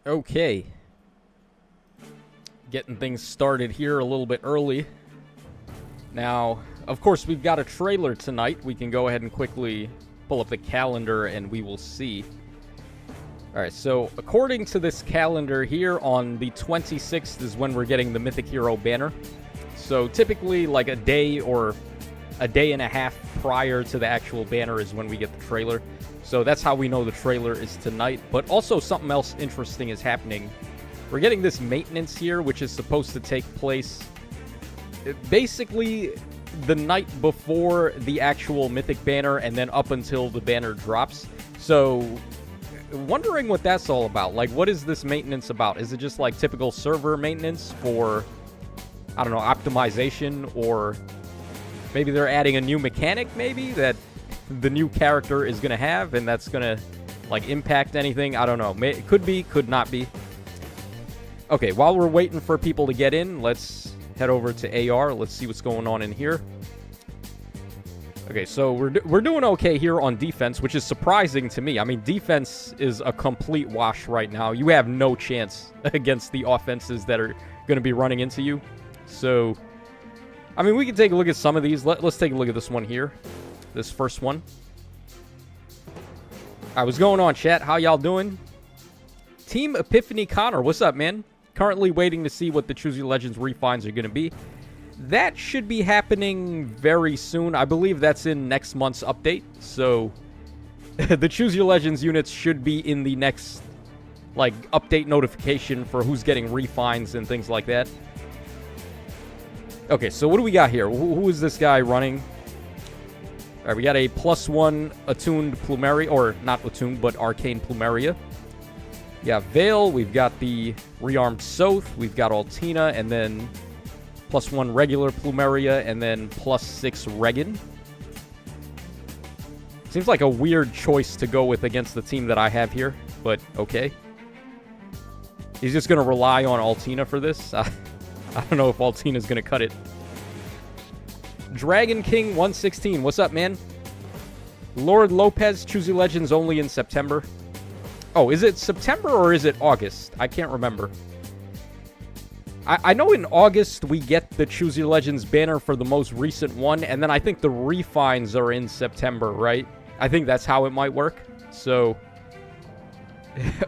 Okay. Getting things started here a little bit early. Now, of course, we've got a trailer tonight. We can go ahead and quickly pull up the calendar and we will see. Alright, so according to this calendar here, on the 26th is when we're getting the Mythic Hero banner. So typically, like a day or a day and a half prior to the actual banner is when we get the trailer. So that's how we know the trailer is tonight. But also something else interesting is happening. We're getting this maintenance here, which is supposed to take place basically the night before the actual Mythic banner and then up until the banner drops. So, wondering what that's all about. Like, what is this maintenance about? Is it just like typical server maintenance for, I don't know, optimization? Or maybe they're adding a new mechanic, maybe, that the new character is going to have, and that's going to, like, impact anything? I don't know. It could be, could not be. Okay, while we're waiting for people to get in, let's head over to AR. Let's see what's going on in here. Okay, so we're doing okay here on defense, which is surprising to me. I mean, defense is a complete wash right now. You have no chance against the offenses that are going to be running into you. So, I mean, we can take a look at some of these. Let's take a look at this one here. This first one. All right, what's going on, chat? How y'all doing? Team Epiphany Connor, what's up, man? Currently waiting to see what the Choose Your Legends refines are going to be. That should be happening very soon. I believe that's in next month's update. So, the Choose Your Legends units should be in the next, like, update notification for who's getting refines and things like that. Okay, so what do we got here? Who is this guy running? All right, we got a +1 attuned Plumeria, or not attuned, but arcane Plumeria. We got Veil, we've got the Rearmed Soth, we've got Altina, and then +1 regular Plumeria, and then +6 Regan. Seems like a weird choice to go with against the team that I have here, but okay. He's just going to rely on Altina for this. I don't know if Altina's going to cut it. Dragon King 116, what's up, man? Lord Lopez, Choose Your Legends only in September. Oh, is it September or is it August? I can't remember. I know in August we get the Choose Your Legends banner for the most recent one, and then I think the refines are in September, right? I think that's how it might work. So,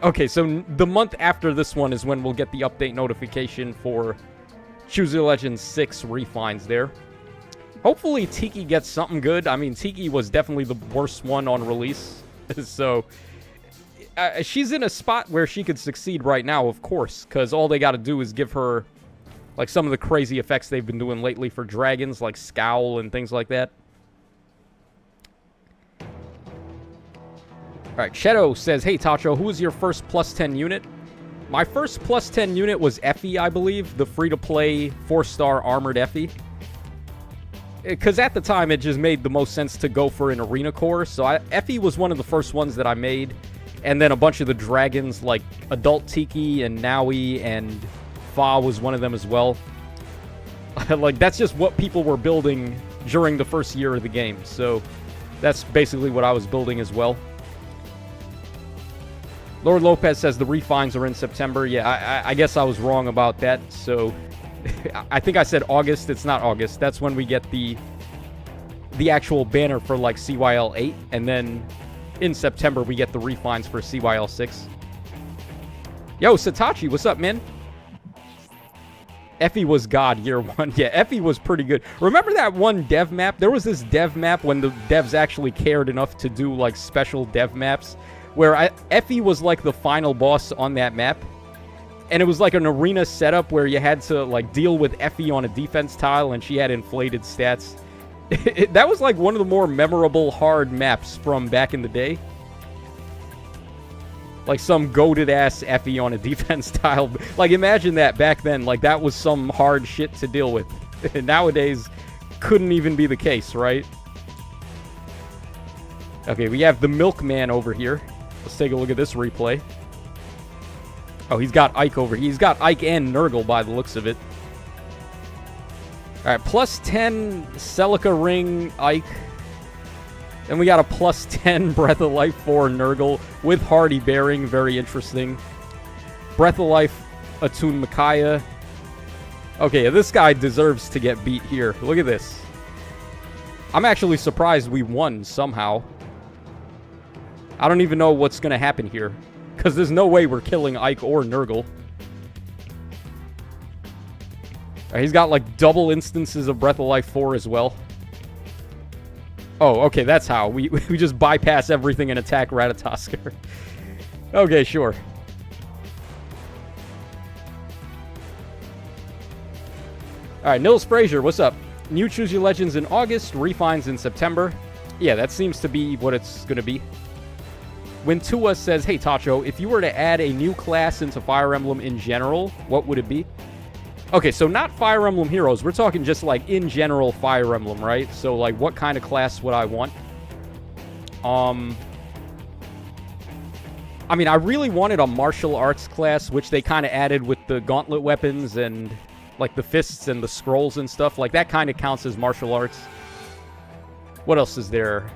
okay, so the month after this one is when we'll get the update notification for Choose Your Legends 6 refines there. Hopefully Tiki gets something good. I mean, Tiki was definitely the worst one on release. So, she's in a spot where she could succeed right now, of course, because all they got to do is give her, like, some of the crazy effects they've been doing lately for dragons, like Scowl and things like that. Alright, Shadow says, hey, Tacho, who was your first +10 unit? My first +10 unit was Effie, I believe, the free-to-play 4-star armored Effie. Because at the time, it just made the most sense to go for an arena core, so Effie was one of the first ones that I made. And then a bunch of the dragons, like Adult Tiki and Naui and Fa was one of them as well. Like, that's just what people were building during the first year of the game. So, that's basically what I was building as well. Lord Lopez says the refines are in September. Yeah, I guess I was wrong about that. So, I think I said August. It's not August. That's when we get the actual banner for, like, CYL 8. And then in September, we get the refines for CYL 6. Yo, Satachi, what's up, man? Effie was God year one. Yeah, Effie was pretty good. Remember that one dev map? There was this dev map when the devs actually cared enough to do, like, special dev maps, where Effie was, like, the final boss on that map. And it was, like, an arena setup where you had to, like, deal with Effie on a defense tile, and she had inflated stats. That was, like, one of the more memorable hard maps from back in the day. Like, some goated-ass Effie on a defense tile. Like, imagine that back then. Like, that was some hard shit to deal with. Nowadays, couldn't even be the case, right? Okay, we have the Milkman over here. Let's take a look at this replay. Oh, he's got Ike over here. He's got Ike and Nurgle by the looks of it. Alright, +10 Celica Ring, Ike. Then we got a +10 Breath of Life for Nurgle with Hardy Bearing. Very interesting. Breath of Life, Attune Micaiah. Okay, this guy deserves to get beat here. Look at this. I'm actually surprised we won somehow. I don't even know what's going to happen here. Because there's no way we're killing Ike or Nurgle. He's got like double instances of Breath of Life 4 as well. Oh, okay, that's how. We just bypass everything and attack Ratatoskr. Okay, sure. Alright, Nils Frazier, what's up? New Choose Your Legends in August, refines in September. Yeah, that seems to be what it's going to be. When Tua says, hey, Tacho, if you were to add a new class into Fire Emblem in general, what would it be? Okay, so not Fire Emblem Heroes. We're talking just, like, in general Fire Emblem, right? So, like, what kind of class would I want? I mean, I really wanted a martial arts class, which they kind of added with the gauntlet weapons and, like, the fists and the scrolls and stuff. Like, that kind of counts as martial arts. What else is there?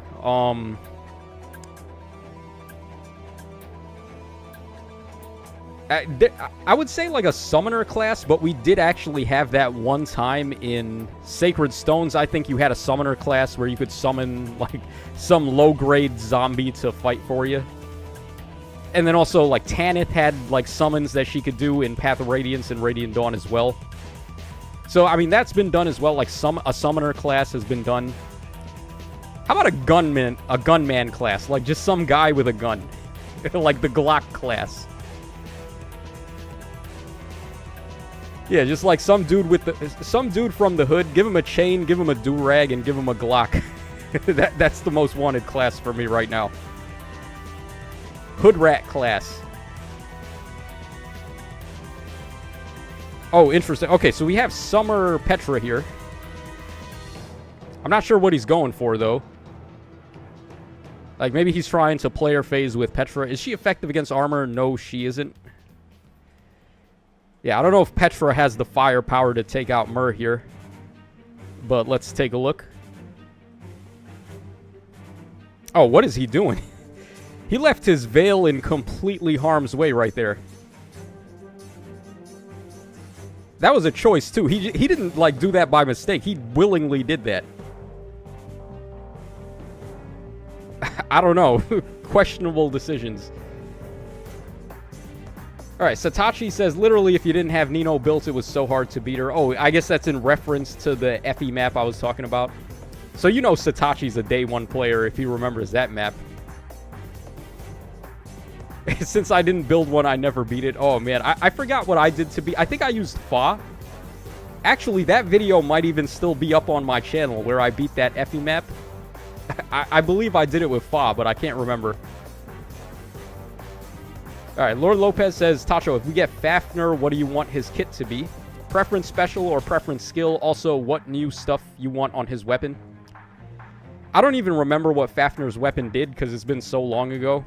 I would say like a summoner class, but we did actually have that one time in Sacred Stones. I think you had a summoner class where you could summon like some low-grade zombie to fight for you. And then also like Tanith had like summons that she could do in Path of Radiance and Radiant Dawn as well. So I mean that's been done as well. Like a summoner class has been done. How about a gunman class? Like just some guy with a gun. Like the Glock class. Yeah, just like some dude from the hood. Give him a chain, give him a do-rag, and give him a Glock. That's the most wanted class for me right now. Hood rat class. Oh, interesting. Okay, so we have Summer Petra here. I'm not sure what he's going for, though. Like, maybe he's trying to player phase with Petra. Is she effective against armor? No, she isn't. Yeah, I don't know if Petra has the firepower to take out Myrrh here. But let's take a look. Oh, what is he doing? He left his veil in completely harm's way right there. That was a choice, too. He didn't, like, do that by mistake. He willingly did that. I don't know. Questionable decisions. Alright, Satachi says, literally, if you didn't have Nino built, it was so hard to beat her. Oh, I guess that's in reference to the Effie map I was talking about. So you know Satachi's a day one player if he remembers that map. Since I didn't build one, I never beat it. Oh, man, I forgot what I did to beat. I think I used Fa. Actually, that video might even still be up on my channel where I beat that Effie map. I believe I did it with Fa, but I can't remember. Alright, Lord Lopez says, Tacho, if we get Fafnir, what do you want his kit to be? Preference special or preference skill? Also, what new stuff you want on his weapon? I don't even remember what Fafnir's weapon did because it's been so long ago.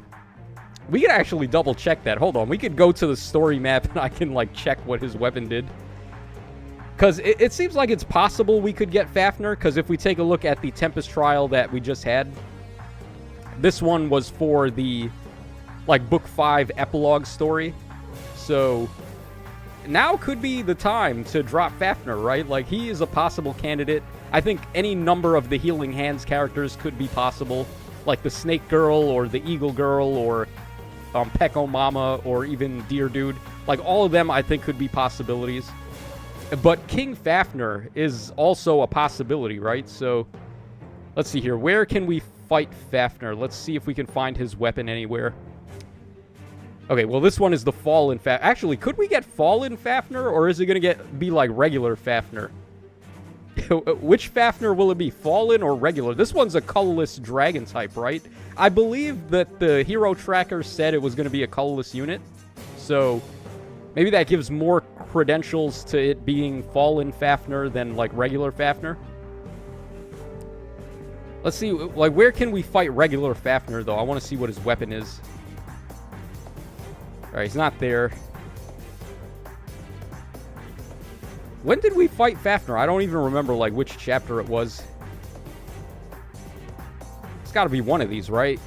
We could actually double check that. Hold on. We could go to the story map and I can, like, check what his weapon did. Because it seems like it's possible we could get Fafnir. Because if we take a look at the Tempest trial that we just had, this one was for the, like, Book 5 epilogue story. So now could be the time to drop Fafnir, right? Like, he is a possible candidate. I think any number of the Healing Hands characters could be possible. Like the Snake Girl or the Eagle Girl or Pekomama or even Deer Dude. Like, all of them I think could be possibilities. But King Fafnir is also a possibility, right? So, let's see here. Where can we fight Fafnir? Let's see if we can find his weapon anywhere. Okay, well, this one is the Fallen Fafnir. Actually, could we get Fallen Fafnir, or is it going to be like regular Fafnir? Which Fafnir will it be? Fallen or regular? This one's a colorless dragon type, right? I believe that the hero tracker said it was going to be a colorless unit. So, maybe that gives more credentials to it being Fallen Fafnir than, like, regular Fafnir. Let's see, like, where can we fight regular Fafnir, though? I want to see what his weapon is. Alright, he's not there. When did we fight Fafnir? I don't even remember, like, which chapter it was. It's got to be one of these, right?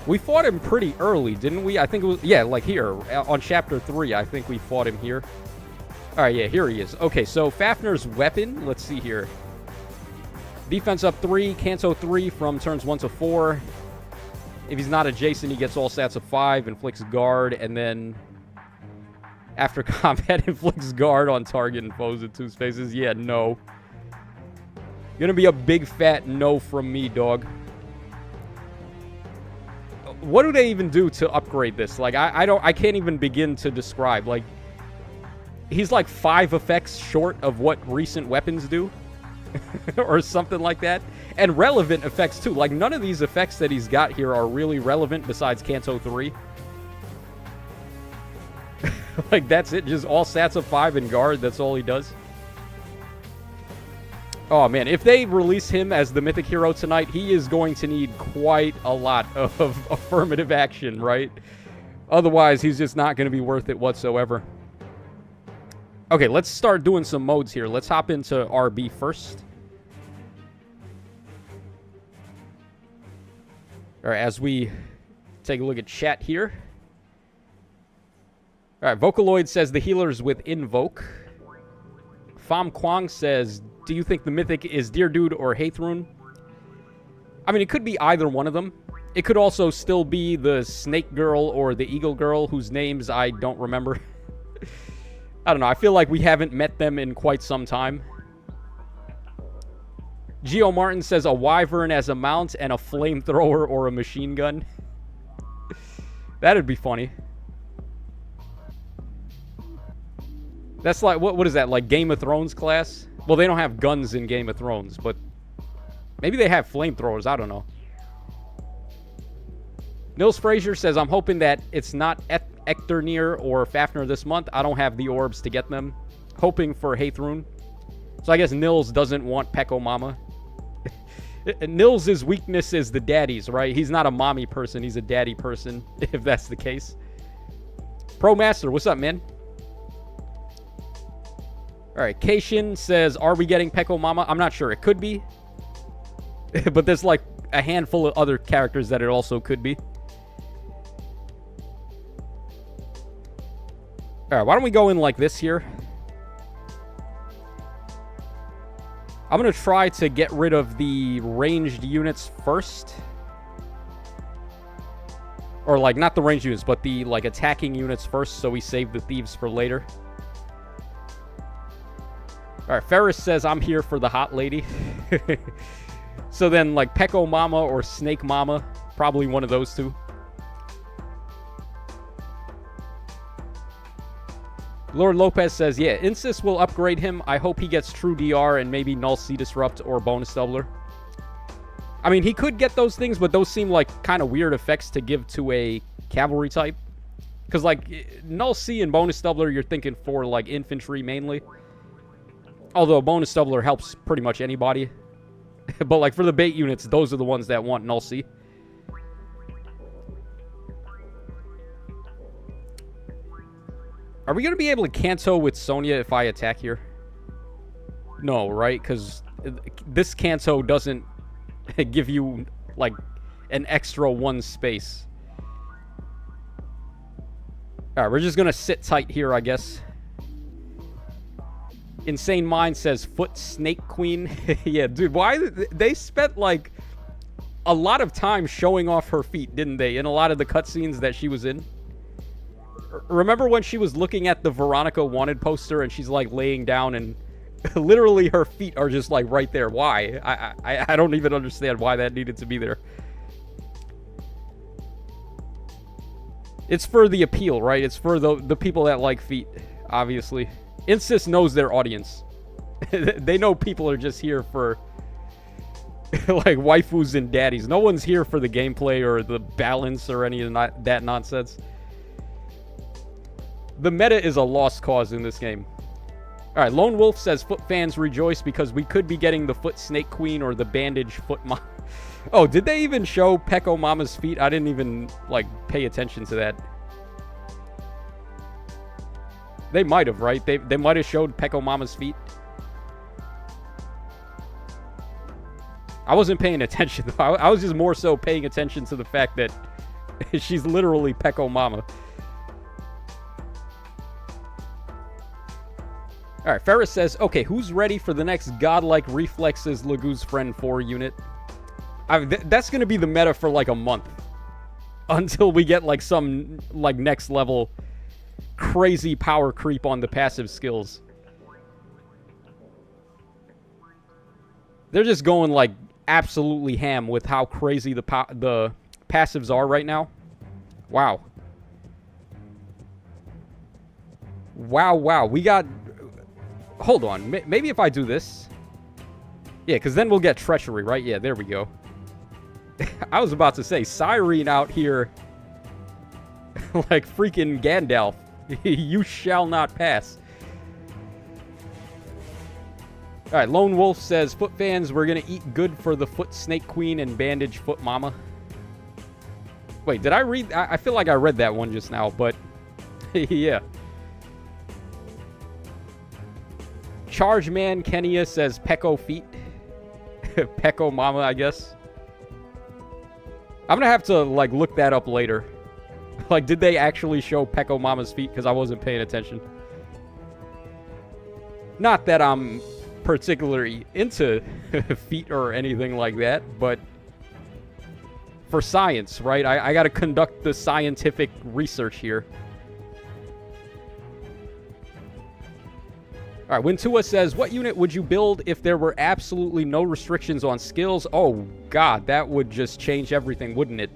We fought him pretty early, didn't we? I think it was, yeah, like here, on Chapter 3, I think we fought him here. All right, yeah, here he is. Okay, so Fafnir's weapon, let's see here. Defense up 3, Canto 3 from turns 1 to 4. If he's not adjacent, he gets all stats of 5, inflicts guard, and then after combat, inflicts guard on target and foes in 2 spaces. Yeah, no. Gonna be a big fat no from me, dog. What do they even do to upgrade this? Like, I can't even begin to describe. Like, he's like 5 effects short of what recent weapons do. Or something like that. And relevant effects, too. Like, none of these effects that he's got here are really relevant besides Canto 3. Like, that's it. Just all stats of 5 and guard. That's all he does. Oh, man. If they release him as the Mythic hero tonight, he is going to need quite a lot of affirmative action, right? Otherwise, he's just not going to be worth it whatsoever. Okay, let's start doing some modes here. Let's hop into RB first. All right, as we take a look at chat here. All right, Vocaloid says the healers with Invoke. Pham Quang says, do you think the Mythic is Deer Dude or Haithrun? I mean, it could be either one of them. It could also still be the Snake Girl or the Eagle Girl, whose names I don't remember. I don't know. I feel like we haven't met them in quite some time. Geo Martin says a wyvern as a mount and a flamethrower or a machine gun. That'd be funny. That's like, what is that? Like Game of Thrones class? Well, they don't have guns in Game of Thrones, but maybe they have flamethrowers. I don't know. Nils Frazier says, I'm hoping that it's not Ecternir or Fafnir this month. I don't have the orbs to get them. Hoping for Haithrun. So I guess Nils doesn't want Pekomama. Nils' weakness is the daddies, right? He's not a mommy person. He's a daddy person, if that's the case. Pro Master, what's up, man? All right, Keishin says, are we getting Pekomama? I'm not sure. It could be. But there's like a handful of other characters that it also could be. All right, why don't we go in like this here? I'm going to try to get rid of the ranged units first. Or, like, not the ranged units, but the, like, attacking units first, so we save the thieves for later. Alright, Ferris says, I'm here for the hot lady. So then, like, Pekomama or Snake Mama, probably one of those two. Lord Lopez says, yeah, Insys will upgrade him. I hope he gets True DR and maybe Null Sea Disrupt or Bonus Doubler. I mean, he could get those things, but those seem like kind of weird effects to give to a cavalry type. Because, like, Null Sea and Bonus Doubler, you're thinking for, like, infantry mainly. Although Bonus Doubler helps pretty much anybody. But, like, for the bait units, those are the ones that want Null Sea. Are we going to be able to Canto with Sonya if I attack here? No, right? Because this Canto doesn't give you, like, an extra 1 space. Alright, we're just going to sit tight here, I guess. Insane Mind says, Foot Snake Queen. Yeah, dude, why? They spent, like, a lot of time showing off her feet, didn't they? In a lot of the cutscenes that she was in. Remember when she was looking at the Veronica Wanted poster and she's like laying down and literally her feet are just like right there? Why? I don't even understand why that needed to be there. It's for the appeal, right? It's for the people that like feet, obviously. Insys knows their audience. They know people are just here for like waifus and daddies. No one's here for the gameplay or the balance or any of that nonsense. The meta is a lost cause in this game. Alright, Lone Wolf says, Foot fans rejoice because we could be getting the Foot Snake Queen or the Bandage Foot Mom. Oh, did they even show Pekomama's feet? I didn't even, like, pay attention to that. They might have, right? They might have showed Pekomama's feet. I wasn't paying attention, though. I was just more so paying attention to the fact that She's literally Pekomama. Alright, Ferris says, okay, who's ready for the next Godlike Reflexes Lagoo's Friend 4 unit? That's going to be the meta for like a month. Until we get like some like next level crazy power creep on the passive skills. They're just going like absolutely ham with how crazy the passives are right now. Wow. Wow. We got... Hold on. Maybe if I do this. Yeah, because then we'll get Treachery, right? Yeah, there we go. I was about to say, Cyrene out here like freaking Gandalf. You shall not pass. Alright, Lone Wolf says, Foot fans, we're going to eat good for the Foot Snake Queen and Bandage Foot Mama. Wait, did I read? I feel like I read that one just now, but yeah. Charge Man Kenya says Peko Feet. Pekomama, I guess. I'm gonna have to, like, look that up later. Like, did they actually show Pekomama's feet? Because I wasn't paying attention. Not that I'm particularly into feet or anything like that, but for science, right? I gotta conduct the scientific research here. Alright, Wintua says, what unit would you build if there were absolutely no restrictions on skills? Oh, God, that would just change everything, wouldn't it?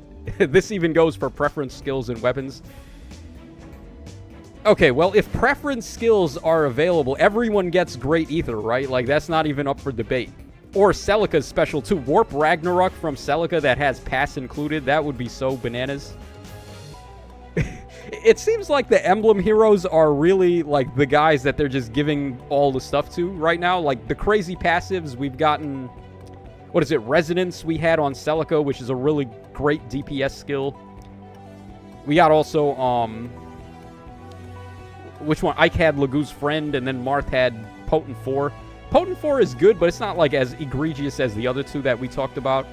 This even goes for preference skills and weapons. Okay, well, if preference skills are available, everyone gets Great Aether, right? Like, that's not even up for debate. Or Celica's special, too. Warp Ragnarok from Celica that has pass included, that would be so bananas. It seems like the Emblem heroes are really, like, the guys that they're just giving all the stuff to right now. Like, the crazy passives, we've gotten... What is it? Resonance we had on Celica, which is a really great DPS skill. We got also, which one? Ike had Lagoo's Friend, and then Marth had Potent 4. Potent 4 is good, but it's not, like, as egregious as the other two that we talked about.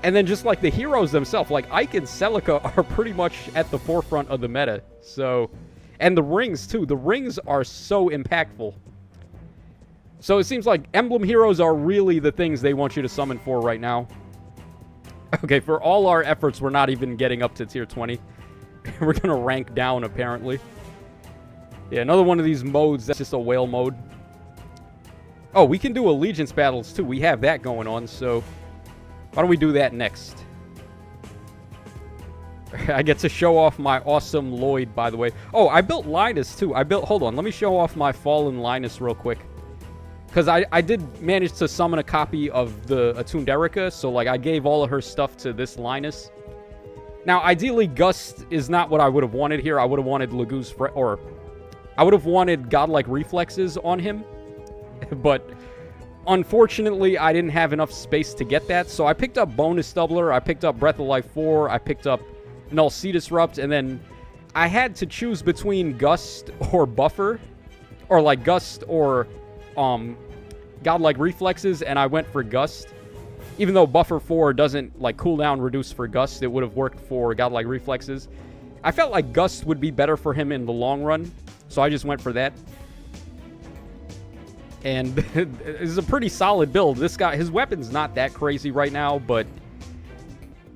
And then just, like, the heroes themselves, like, Ike and Celica are pretty much at the forefront of the meta. So, and the rings, too. The rings are so impactful. So it seems like Emblem heroes are really the things they want you to summon for right now. Okay, for all our efforts, we're not even getting up to tier 20. We're going to rank down, apparently. Yeah, another one of these modes, that's just a whale mode. Oh, we can do allegiance battles, too. We have that going on, so... Why don't we do that next? I get to show off my awesome Lloyd, by the way. Oh, I built Linus, too. Hold on, let me show off my fallen Linus real quick. Because I did manage to summon a copy of the Attuned Erica, so, like, I gave all of her stuff to this Linus. Now, ideally, Gust is not what I would have wanted here. I would have wanted Lagoo's... I would have wanted Godlike Reflexes on him. But... Unfortunately, I didn't have enough space to get that, so I picked up Bonus Doubler, I picked up Breath of Life 4, I picked up Null Sea Disrupt, and then I had to choose between Gust or Buffer, or like Gust or Godlike Reflexes, and I went for Gust. Even though Buffer 4 doesn't like cooldown reduce for Gust, it would have worked for Godlike Reflexes. I felt like Gust would be better for him in the long run, so I just went for that. And it's a pretty solid build. This guy, his weapon's not that crazy right now, but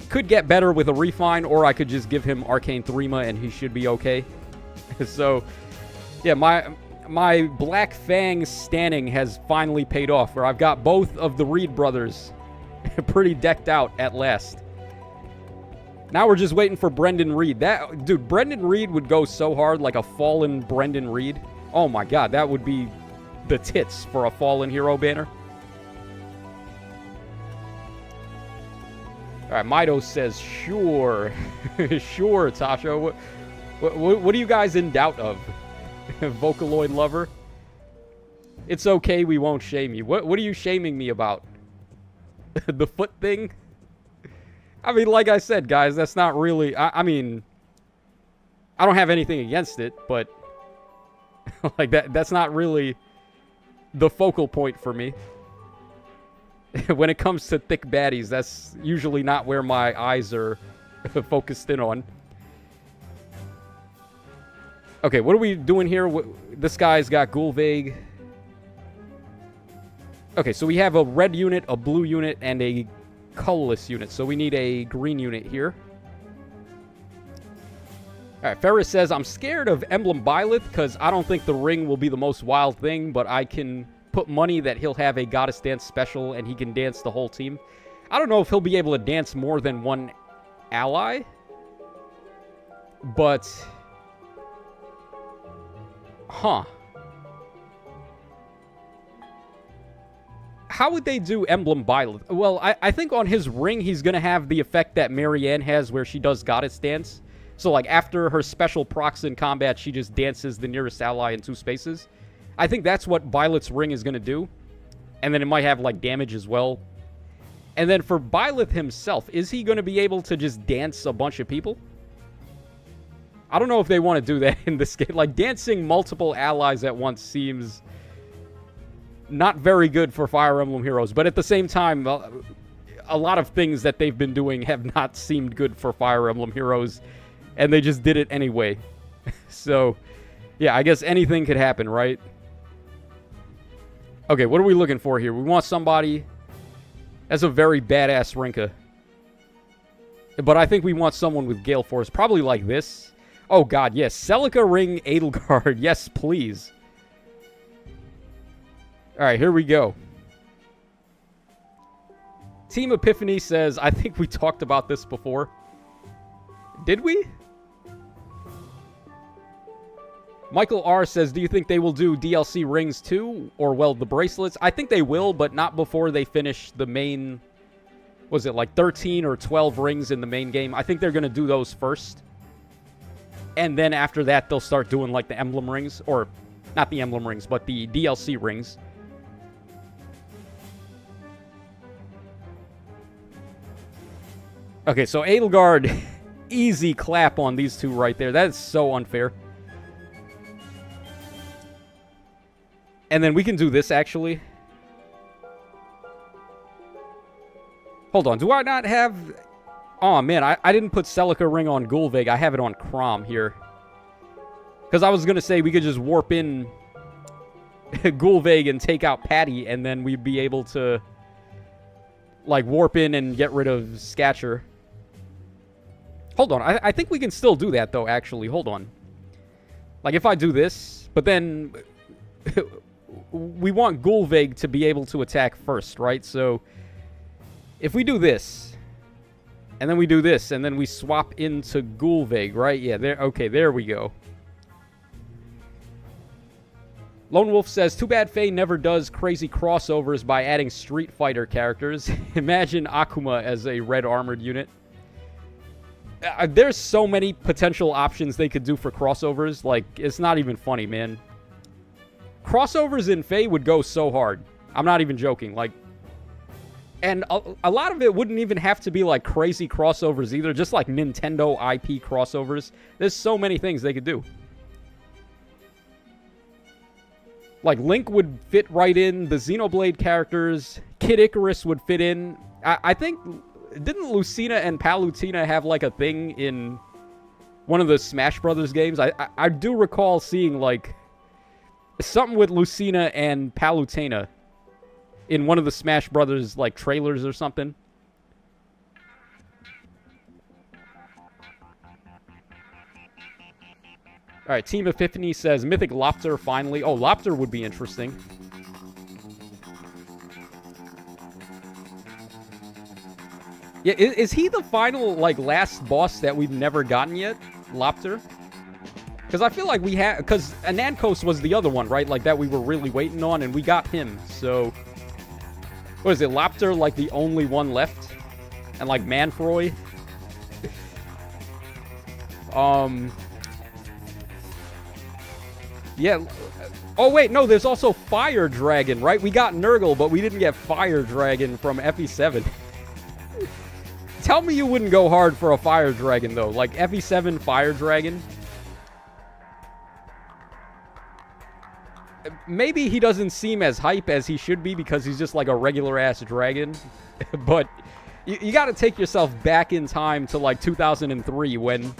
could get better with a refine, or I could just give him Arcane Threma and he should be okay. So, yeah, my Black Fang standing has finally paid off, where I've got both of the Reed brothers pretty decked out at last. Now we're just waiting for Brendan Reed. Dude, Brendan Reed would go so hard, like a fallen Brendan Reed. Oh my god, that would be... the tits for a fallen hero banner. Alright, Mido says, sure. Sure, Tasha. What are you guys in doubt of? Vocaloid lover? It's okay, we won't shame you. What are you shaming me about? The foot thing? I mean, like I said, guys, that's not really... I mean... I don't have anything against it, but... like, that's not really... the focal point for me. When it comes to thick baddies, that's usually not where my eyes are focused in on. Okay, what are we doing here? This guy's got Gulvig. Okay, so we have a red unit, a blue unit, and a colorless unit. So we need a green unit here. Alright, Ferris says, I'm scared of Emblem Byleth because I don't think the ring will be the most wild thing, but I can put money that he'll have a Goddess Dance special and he can dance the whole team. I don't know if he'll be able to dance more than one ally, but... Huh. How would they do Emblem Byleth? Well, I think on his ring, he's going to have the effect that Marianne has where she does Goddess Dance. So, like, after her special procs in combat, she just dances the nearest ally in 2 spaces. I think that's what Byleth's ring is going to do. And then it might have, like, damage as well. And then for Byleth himself, is he going to be able to just dance a bunch of people? I don't know if they want to do that in this game. Like, dancing multiple allies at once seems not very good for Fire Emblem Heroes. But at the same time, a lot of things that they've been doing have not seemed good for Fire Emblem Heroes. And they just did it anyway. So, yeah, I guess anything could happen, right? Okay, what are we looking for here? We want somebody... That's a very badass Rinka. But I think we want someone with Gale Force. Probably like this. Oh, God, yes. Celica Ring Edelgard. Yes, please. Alright, here we go. Team Epiphany says, I think we talked about this before. Did we? Michael R. says, do you think they will do DLC rings too? Or, well, the bracelets? I think they will, but not before they finish the main... Was it like 13 or 12 rings in the main game? I think they're going to do those first. And then after that, they'll start doing like the emblem rings. Or, not the emblem rings, but the DLC rings. Okay, so Edelgard, easy clap on these two right there. That is so unfair. And then we can do this, actually. Hold on, do I not have... Oh, man, I didn't put Celica Ring on Gulvig. I have it on Crom here. Because I was going to say we could just warp in Gulvig and take out Patty, and then we'd be able to, like, warp in and get rid of Scatcher. Hold on, I think we can still do that, though, actually. Hold on. Like, if I do this, but then... we want Gulvig to be able to attack first, right? So, if we do this, and then we do this, and then we swap into Gulvig, right? Yeah, there. Okay, there we go. Lone Wolf says, too bad Faye never does crazy crossovers by adding Street Fighter characters. Imagine Akuma as a red armored unit. There's so many potential options they could do for crossovers. Like, it's not even funny, man. Crossovers in Faye would go so hard. I'm not even joking. Like, and a lot of it wouldn't even have to be like crazy crossovers either. Just like Nintendo IP crossovers. There's so many things they could do. Like, Link would fit right in. The Xenoblade characters. Kid Icarus would fit in. I think... Didn't Lucina and Palutena have like a thing in one of the Smash Brothers games? I do recall seeing like... something with Lucina and Palutena in one of the Smash Brothers, like, trailers or something. Alright, Team Epiphany says, Mythic Lopter, finally. Oh, Lopter would be interesting. Yeah, is he the final, like, last boss that we've never gotten yet? Lopter? Because I feel like we had... Because Anankos was the other one, right? Like, that we were really waiting on, and we got him. So... What is it? Lopter, like, the only one left? And, like, Manfroy? Yeah. Oh, wait, no, there's also Fire Dragon, right? We got Nurgle, but we didn't get Fire Dragon from FE7. Tell me you wouldn't go hard for a Fire Dragon, though. Like, FE7 Fire Dragon... Maybe he doesn't seem as hype as he should be because he's just like a regular-ass dragon. But You got to take yourself back in time to like 2003 when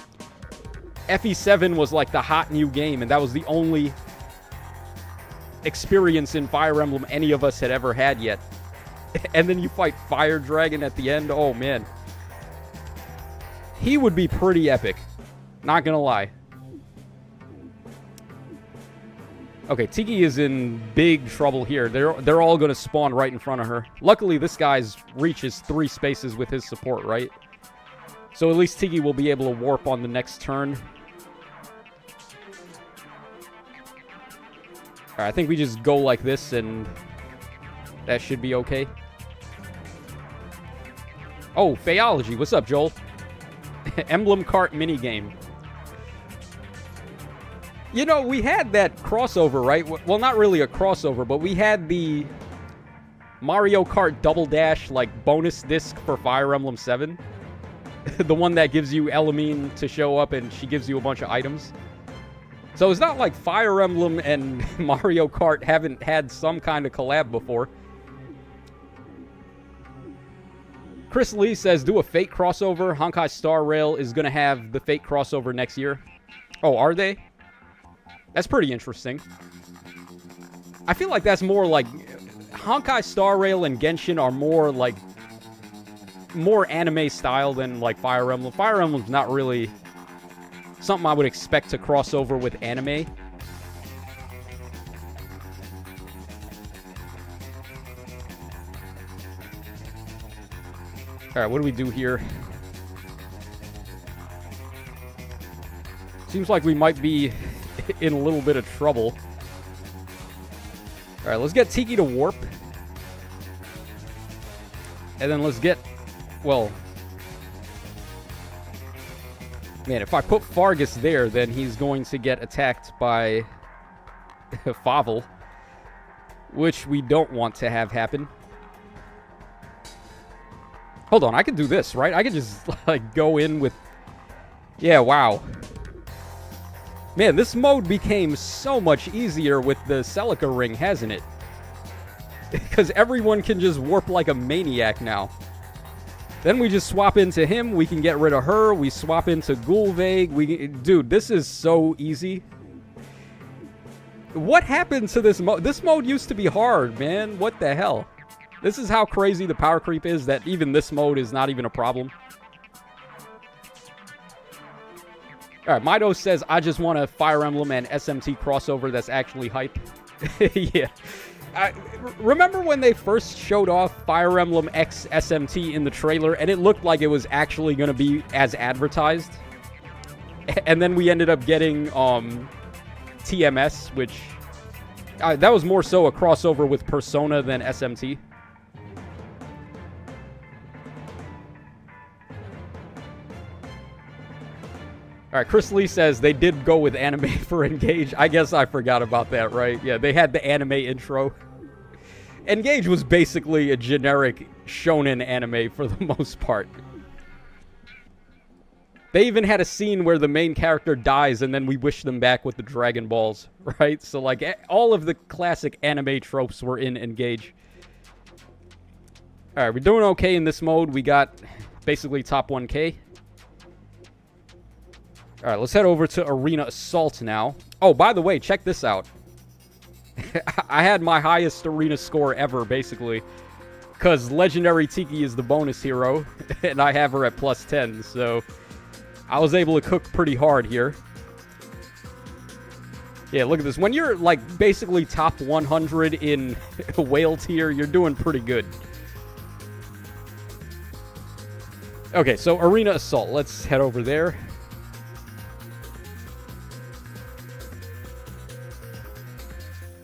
FE7 was like the hot new game, and that was the only experience in Fire Emblem any of us had ever had yet. And then you fight Fire Dragon at the end. Oh, man. He would be pretty epic. Not gonna lie. Okay, Tiki is in big trouble here. They're all gonna spawn right in front of her. Luckily, this guy's reaches 3 spaces with his support, right? So at least Tiki will be able to warp on the next turn. Alright, I think we just go like this and that should be okay. Oh, Phaeology. What's up, Joel? Emblem Kart minigame. You know, we had that crossover, right? Well, not really a crossover, but we had the Mario Kart Double Dash, like, bonus disc for Fire Emblem 7. The one that gives you Elamine to show up and she gives you a bunch of items. So it's not like Fire Emblem and Mario Kart haven't had some kind of collab before. Chris Lee says, do a Fate crossover. Honkai Star Rail is going to have the Fate crossover next year. Oh, are they? That's pretty interesting. I feel like that's more like... Honkai Star Rail and Genshin are more like... more anime style than like Fire Emblem. Fire Emblem's not really something I would expect to cross over with anime. Alright, what do we do here? Seems like we might be in a little bit of trouble. Alright, let's get Tiki to warp. And then let's get... well... man, if I put Fargus there, then he's going to get attacked by Favel. Which we don't want to have happen. Hold on, I can do this, right? I can just, like, go in with... yeah, wow. Man, this mode became so much easier with the Celica ring, hasn't it? Because everyone can just warp like a maniac now. Then we just swap into him, we can get rid of her, we swap into Gulveig, dude, this is so easy. What happened to this mode? This mode used to be hard, man. What the hell? This is how crazy the power creep is, that even this mode is not even a problem. Alright, Mido says, I just want a Fire Emblem and SMT crossover that's actually hype. Yeah. Remember when they first showed off Fire Emblem X SMT in the trailer, and it looked like it was actually going to be as advertised? And then we ended up getting TMS, which... that was more so a crossover with Persona than SMT. Alright, Chris Lee says they did go with anime for Engage. I guess I forgot about that, right? Yeah, they had the anime intro. Engage was basically a generic shonen anime for the most part. They even had a scene where the main character dies and then we wish them back with the Dragon Balls, right? So, like, all of the classic anime tropes were in Engage. Alright, we're doing okay in this mode. We got basically top 1K. Alright, let's head over to Arena Assault now. Oh, by the way, check this out. I had my highest arena score ever, basically. Because Legendary Tiki is the bonus hero, and I have her at plus 10, so... I was able to cook pretty hard here. Yeah, look at this. When you're, like, basically top 100 in whale tier, you're doing pretty good. Okay, so Arena Assault. Let's head over there.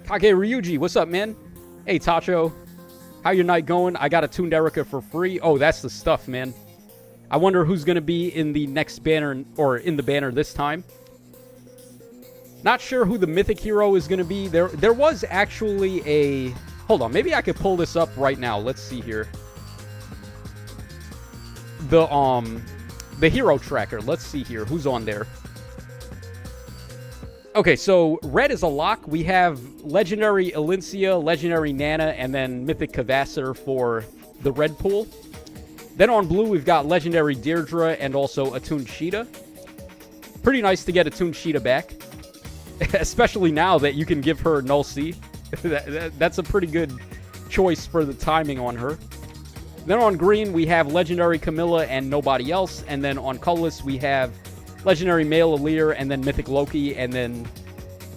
Kage Ryuji, what's up, man? Hey, Tacho. How your night going? I got a tuned Erica for free. Oh, that's the stuff, man. I wonder who's going to be in the next banner, or in the banner this time. Not sure who the Mythic hero is going to be. There was actually a... hold on, maybe I could pull this up right now. Let's see here. The hero tracker. Let's see here. Who's on there? Okay, so red is a lock. We have Legendary Elincia, Legendary Nana, and then Mythic Cavasser for the red pool. Then on blue, we've got Legendary Deirdre and also Attuned Sheeta. Pretty nice to get Attuned Sheeta back. Especially now that you can give her Null C. That's a pretty good choice for the timing on her. Then on green, we have Legendary Camilla and nobody else. And then on colorless, we have Legendary Male Aleer and then Mythic Loki and then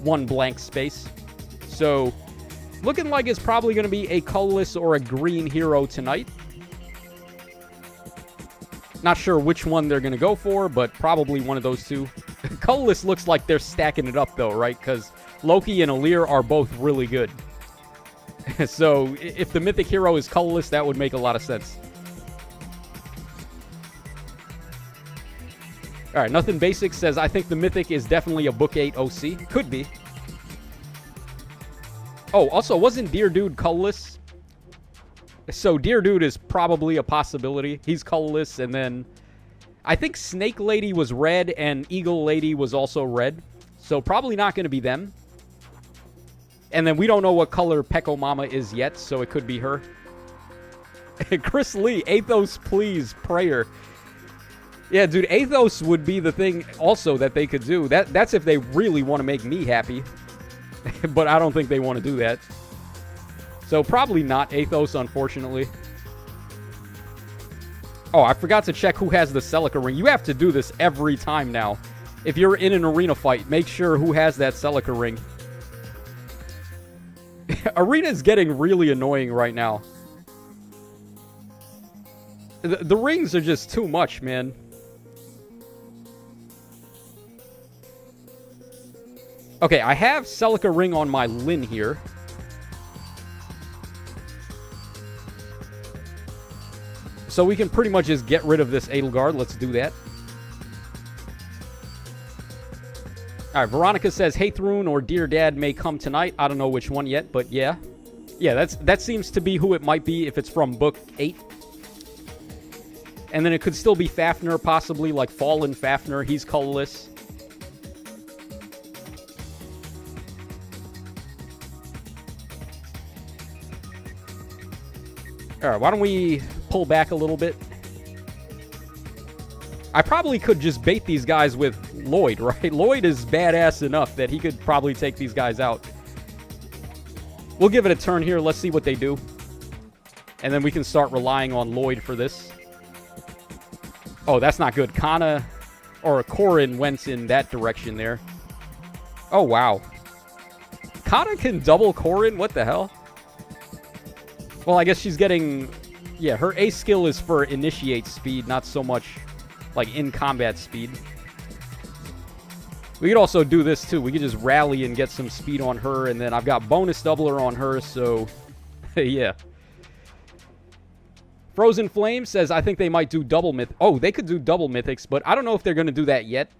one blank space. So, looking like it's probably going to be a colorless or a green hero tonight. Not sure which one they're going to go for, but probably one of those two. Colorless looks like they're stacking it up, though, right? Because Loki and Aleer are both really good. So, if the Mythic hero is colorless, that would make a lot of sense. Alright, Nothing Basic says, I think the Mythic is definitely a Book 8 OC. Could be. Oh, also, wasn't Deer Dude colorless? So, Deer Dude is probably a possibility. He's colorless, and then I think Snake Lady was red, and Eagle Lady was also red. So, probably not going to be them. And then we don't know what color Pekomama is yet, so it could be her. Chris Lee, Athos, please, prayer. Yeah, dude, Athos would be the thing also that they could do. That's if they really want to make me happy. But I don't think they want to do that. So probably not Athos, unfortunately. Oh, I forgot to check who has the Celica ring. You have to do this every time now. If you're in an arena fight, make sure who has that Celica ring. Arena is getting really annoying right now. The rings are just too much, man. Okay, I have Celica ring on my Lyn here. So we can pretty much just get rid of this Edelgard. Let's do that. Alright, Veronica says, Hey Thrune or Dear Dad may come tonight. I don't know which one yet, but yeah. Yeah, that seems to be who it might be if it's from Book 8. And then it could still be Fafnir, possibly, like Fallen Fafnir. He's colorless. Alright, why don't we pull back a little bit? I probably could just bait these guys with Lloyd, right? Lloyd is badass enough that he could probably take these guys out. We'll give it a turn here. Let's see what they do. And then we can start relying on Lloyd for this. Oh, that's not good. Kana or Corrin went in that direction there. Oh, wow. Kana can double Corrin? What the hell? Well, I guess she's getting... Yeah, her A skill is for initiate speed, not so much like in combat speed. We could also do this too. We could just rally and get some speed on her, and then I've got bonus doubler on her, so yeah. Frozen Flame says, I think they might do double myth. Oh, they could do double mythics, but I don't know if they're going to do that yet.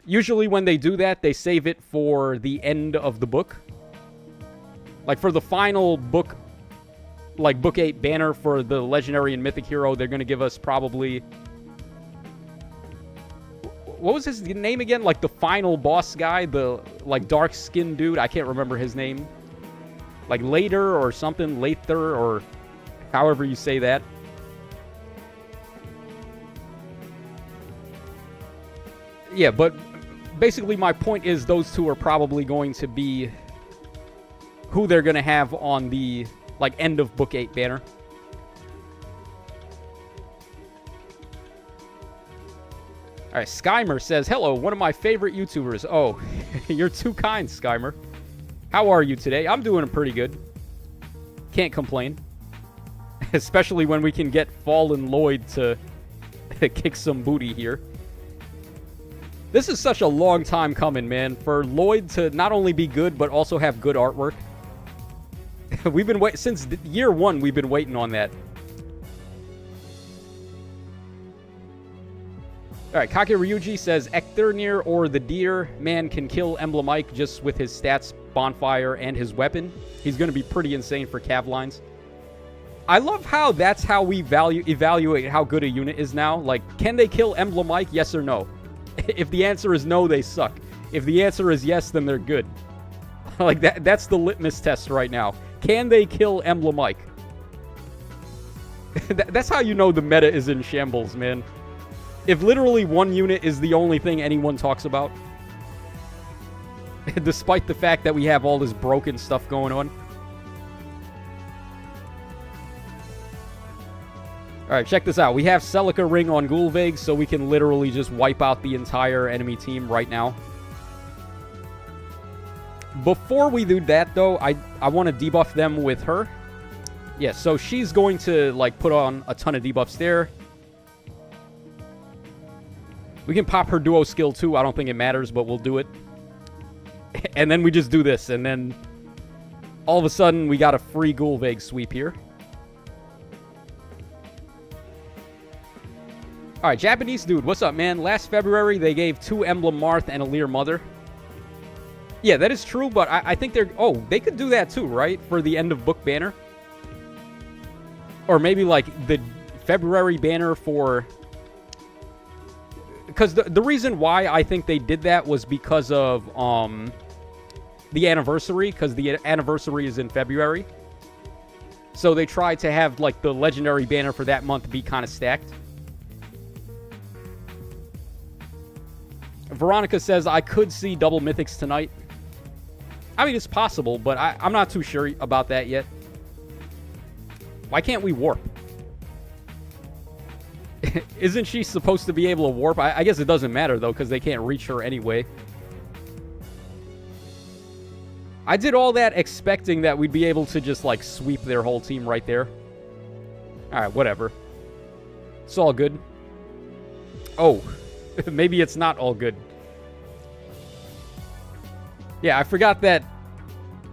Usually when they do that, they save it for the end of the book. Like for the final book, like Book 8 banner for the Legendary and Mythic hero, they're going to give us probably... What was his name again? Like the final boss guy, the like dark skinned dude. I can't remember his name. Like Later or something, Lather or however you say that. Yeah, but basically my point is those two are probably going to be who they're going to have on the like end of Book 8 banner. All right, Skymer says, hello, one of my favorite YouTubers. Oh, you're too kind, Skymer. How are you today? I'm doing pretty good. Can't complain. Especially when we can get Fallen Lloyd to kick some booty here. This is such a long time coming, man. For Lloyd to not only be good, but also have good artwork. We've been waiting since year one, we've been waiting on that. Alright, Kake Ryuji says, Ecternir or the Deer man can kill Emblem Ike just with his stats, bonfire, and his weapon. He's going to be pretty insane for cav lines. I love how that's how we evaluate how good a unit is now. Like, can they kill Emblem Ike, yes or no? If the answer is no, they suck. If the answer is yes, then they're good. Like, that's the litmus test right now. Can they kill Emblem Ike? That's how you know the meta is in shambles, man. If literally one unit is the only thing anyone talks about, despite the fact that we have all this broken stuff going on. Alright, check this out. We have Celica Ring on Gulvig, so we can literally just wipe out the entire enemy team right now. Before we do that, though, I want to debuff them with her. Yeah, so she's going to, like, put on a ton of debuffs there. We can pop her duo skill, too. I don't think it matters, but we'll do it. And then we just do this, and then all of a sudden, we got a free Gulvig sweep here. Alright, Japanese dude, what's up, man? Last February, they gave 2 Emblem Marth and a Lear Mother. Yeah, that is true, but I think they're... Oh, they could do that too, right? For the end of book banner. Or maybe, like, the February banner for... Because the reason why I think they did that was because of the anniversary. Because the anniversary is in February. So they tried to have, like, the legendary banner for that month be kind of stacked. Veronica says, I could see double mythics tonight. I mean, it's possible, but I'm not too sure about that yet. Why can't we warp? Isn't she supposed to be able to warp? I guess it doesn't matter, though, because they can't reach her anyway. I did all that expecting that we'd be able to just, like, sweep their whole team right there. Alright, whatever. It's all good. Oh. Maybe it's not all good. Yeah, I forgot that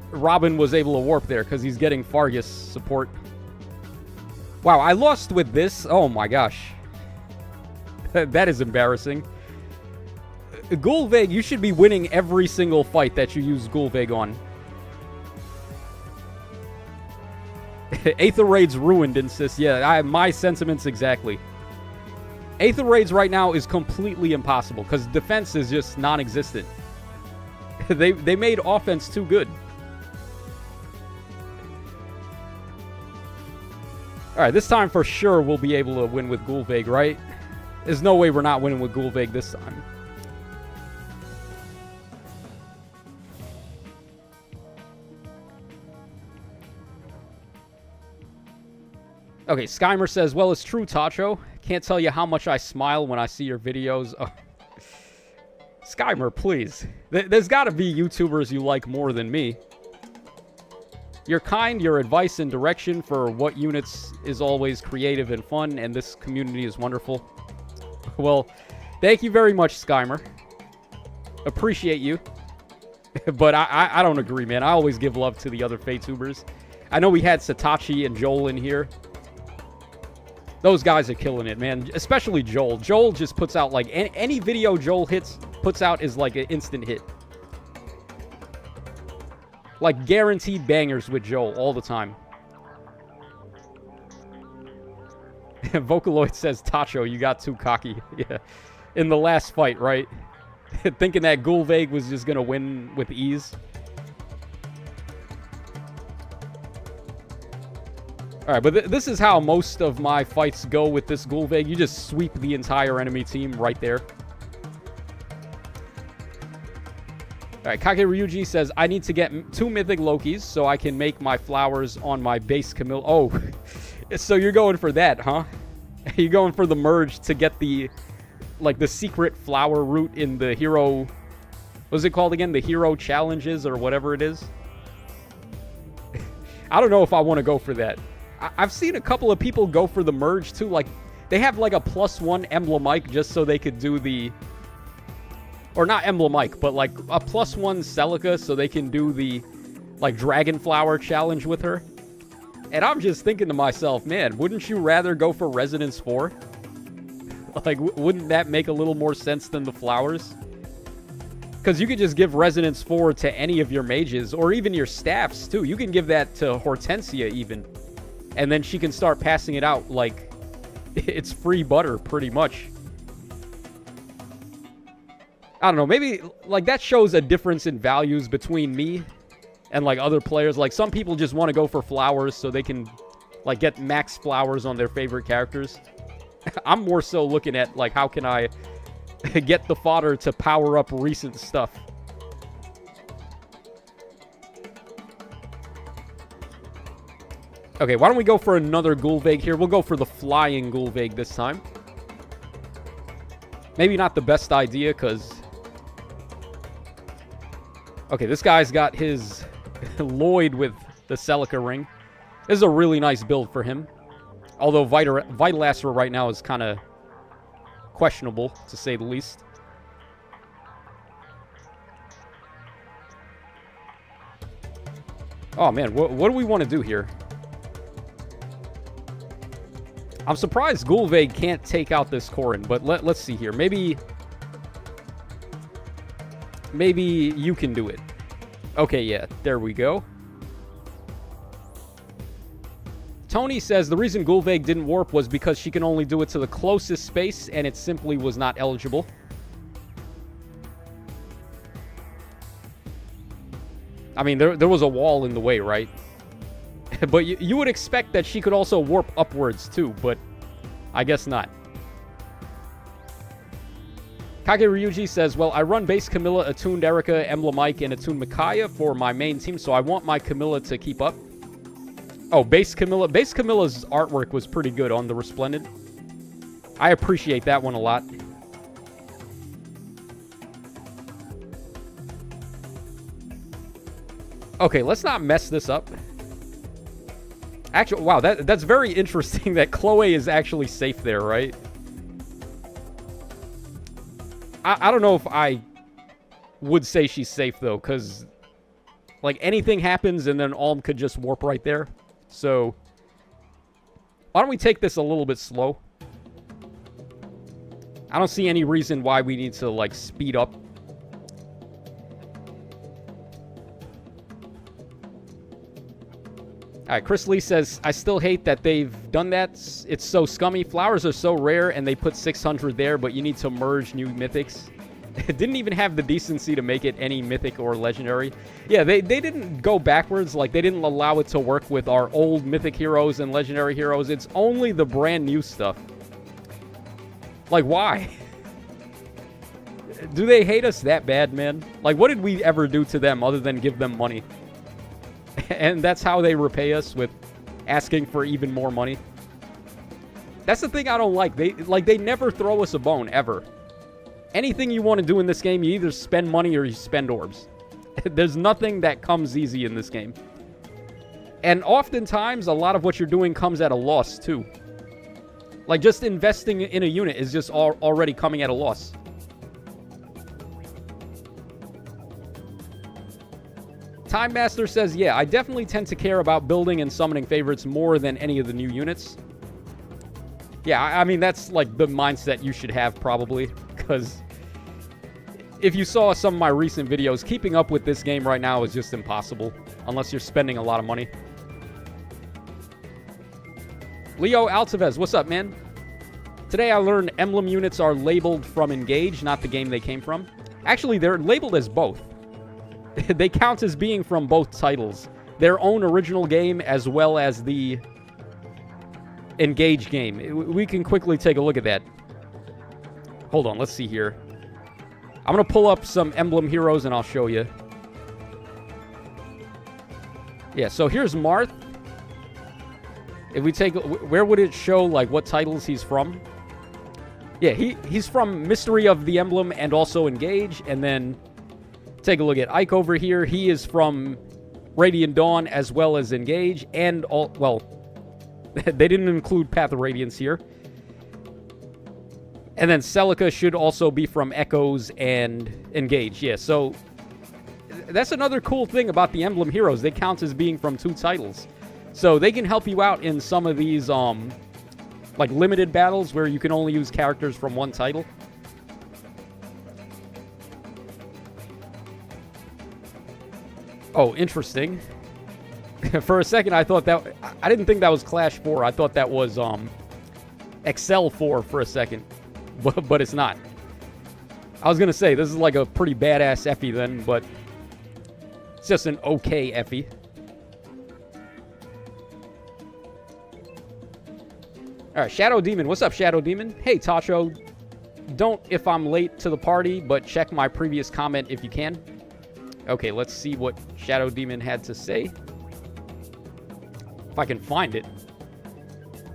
Robin was able to warp there because he's getting Fargus support. Wow, I lost with this. Oh my gosh. That is embarrassing. Gulvig, you should be winning every single fight that you use Gulvig on. Aether Raids ruined, insists. Yeah, my sentiments exactly. Aether Raids right now is completely impossible because defense is just non-existent. They made offense too good. Alright, this time for sure we'll be able to win with Gulvig, right? There's no way we're not winning with Gulvig this time. Okay, Skymer says, well, it's true, Tacho. Can't tell you how much I smile when I see your videos. Oh. Skymer, please. There's got to be YouTubers you like more than me. You're kind, your advice and direction for what units is always creative and fun, and this community is wonderful. Well, thank you very much, Skymer. Appreciate you. But I don't agree, man. I always give love to the other Fatubers. I know we had Satachi and Joel in here. Those guys are killing it, man. Especially Joel. Joel just puts out, like, any video Joel puts out is, like, an instant hit. Like, guaranteed bangers with Joel all the time. Vocaloid says, Tacho, you got too cocky. Yeah. In the last fight, right? Thinking that Gulvig was just going to win with ease. Alright, but this is how most of my fights go with this Gulvig. You just sweep the entire enemy team right there. Alright, Kage Ryuji says, I need to get 2 Mythic Lokis so I can make my flowers on my base Camille. Oh, so you're going for that, huh? You're going for the merge to get the, like, the secret flower route in the hero... What's it called again? The hero challenges or whatever it is? I don't know if I want to go for that. I've seen a couple of people go for the merge, too. Like, they have, like, a +1 Emblem just so they could do the... Or not Emblem but, like, a +1 Celica so they can do the, like, Dragon Flower challenge with her. And I'm just thinking to myself, man, wouldn't you rather go for Resonance 4? Like, wouldn't that make a little more sense than the flowers? Because you could just give Resonance 4 to any of your mages, or even your staffs, too. You can give that to Hortensia, even. And then she can start passing it out like it's free butter, pretty much. I don't know, maybe, like, that shows a difference in values between me and, like, other players. Like, some people just want to go for flowers so they can like, get max flowers on their favorite characters. I'm more so looking at, like, how can I get the fodder to power up recent stuff. Okay, why don't we go for another Gulvig here? We'll go for the flying Gulvig this time. Maybe not the best idea, because... Okay, this guy's got his Lloyd with the Celica ring. This is a really nice build for him. Although Vitalaster right now is kind of questionable, to say the least. Oh, man, what do we want to do here? I'm surprised Gulvig can't take out this Corrin, but let's see here. Maybe you can do it. Okay, yeah, there we go. Tony says the reason Gulvig didn't warp was because she can only do it to the closest space, and it simply was not eligible. I mean, there was a wall in the way, right? But you would expect that she could also warp upwards, too, but I guess not. Kage Ryuji says, well, I run base Camilla, attuned Erica, Emblem Ike, and attuned Micaiah for my main team, so I want my Camilla to keep up. Oh, base Camilla. Base Camilla's artwork was pretty good on the Resplendent. I appreciate that one a lot. Okay, let's not mess this up. Actually, wow, that's very interesting that Chloe is actually safe there, right? I don't know if I would say she's safe, though, because, like, anything happens and then Alm could just warp right there. So, why don't we take this a little bit slow? I don't see any reason why we need to, like, speed up. Alright, Chris Lee says, I still hate that they've done that. It's so scummy. Flowers are so rare, and they put 600 there, but you need to merge new mythics. It didn't even have the decency to make it any mythic or legendary. Yeah, they didn't go backwards. Like, they didn't allow it to work with our old mythic heroes and legendary heroes. It's only the brand new stuff. Like, why? Do they hate us that bad, man? Like, what did we ever do to them other than give them money? And that's how they repay us, with asking for even more money. That's the thing I don't like. They never throw us a bone, ever. Anything you want to do in this game, you either spend money or you spend orbs. There's nothing that comes easy in this game. And oftentimes, a lot of what you're doing comes at a loss, too. Like, just investing in a unit is just already coming at a loss. Time Master says, yeah, I definitely tend to care about building and summoning favorites more than any of the new units. Yeah, I mean, that's, like, the mindset you should have, probably. Because if you saw some of my recent videos, keeping up with this game right now is just impossible. Unless you're spending a lot of money. Leo Altavez, what's up, man? Today I learned Emblem units are labeled from Engage, not the game they came from. Actually, they're labeled as both. They count as being from both titles. Their own original game as well as the Engage game. We can quickly take a look at that. Hold on, let's see here. I'm going to pull up some Emblem heroes and I'll show you. Yeah, so here's Marth. If we take... Where would it show, like, what titles he's from? Yeah, he's from Mystery of the Emblem and also Engage. And then... Take a look at Ike over here. He is from Radiant Dawn as well as Engage. And, all well, they didn't include Path of Radiance here. And then Celica should also be from Echoes and Engage. Yeah, so that's another cool thing about the Emblem heroes. They count as being from two titles. So they can help you out in some of these, like, limited battles where you can only use characters from one title. Oh, interesting. For a second, I thought that... I didn't think that was Clash 4. I thought that was, Excel 4 for a second. But it's not. I was going to say, this is like a pretty badass Effie then, but... It's just an okay Effie. All right, Shadow Demon. What's up, Shadow Demon? Hey, Tacho. Don't if I'm late to the party, but check my previous comment if you can. Okay, let's see what Shadow Demon had to say. If I can find it.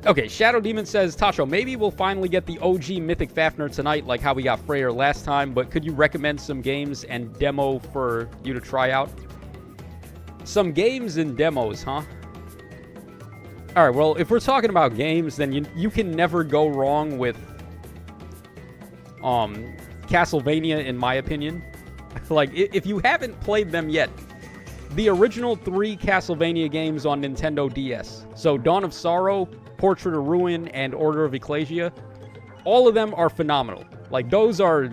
Okay, Shadow Demon says, Tacho, maybe we'll finally get the OG Mythic Fafnir tonight, like how we got Freyr last time, but could you recommend some games and demo for you to try out? Some games and demos, huh? Alright, well, if we're talking about games, then you can never go wrong with Castlevania, in my opinion. Like, if you haven't played them yet, the original 3 Castlevania games on Nintendo DS, so Dawn of Sorrow, Portrait of Ruin, and Order of Ecclesia, all of them are phenomenal. Like, those are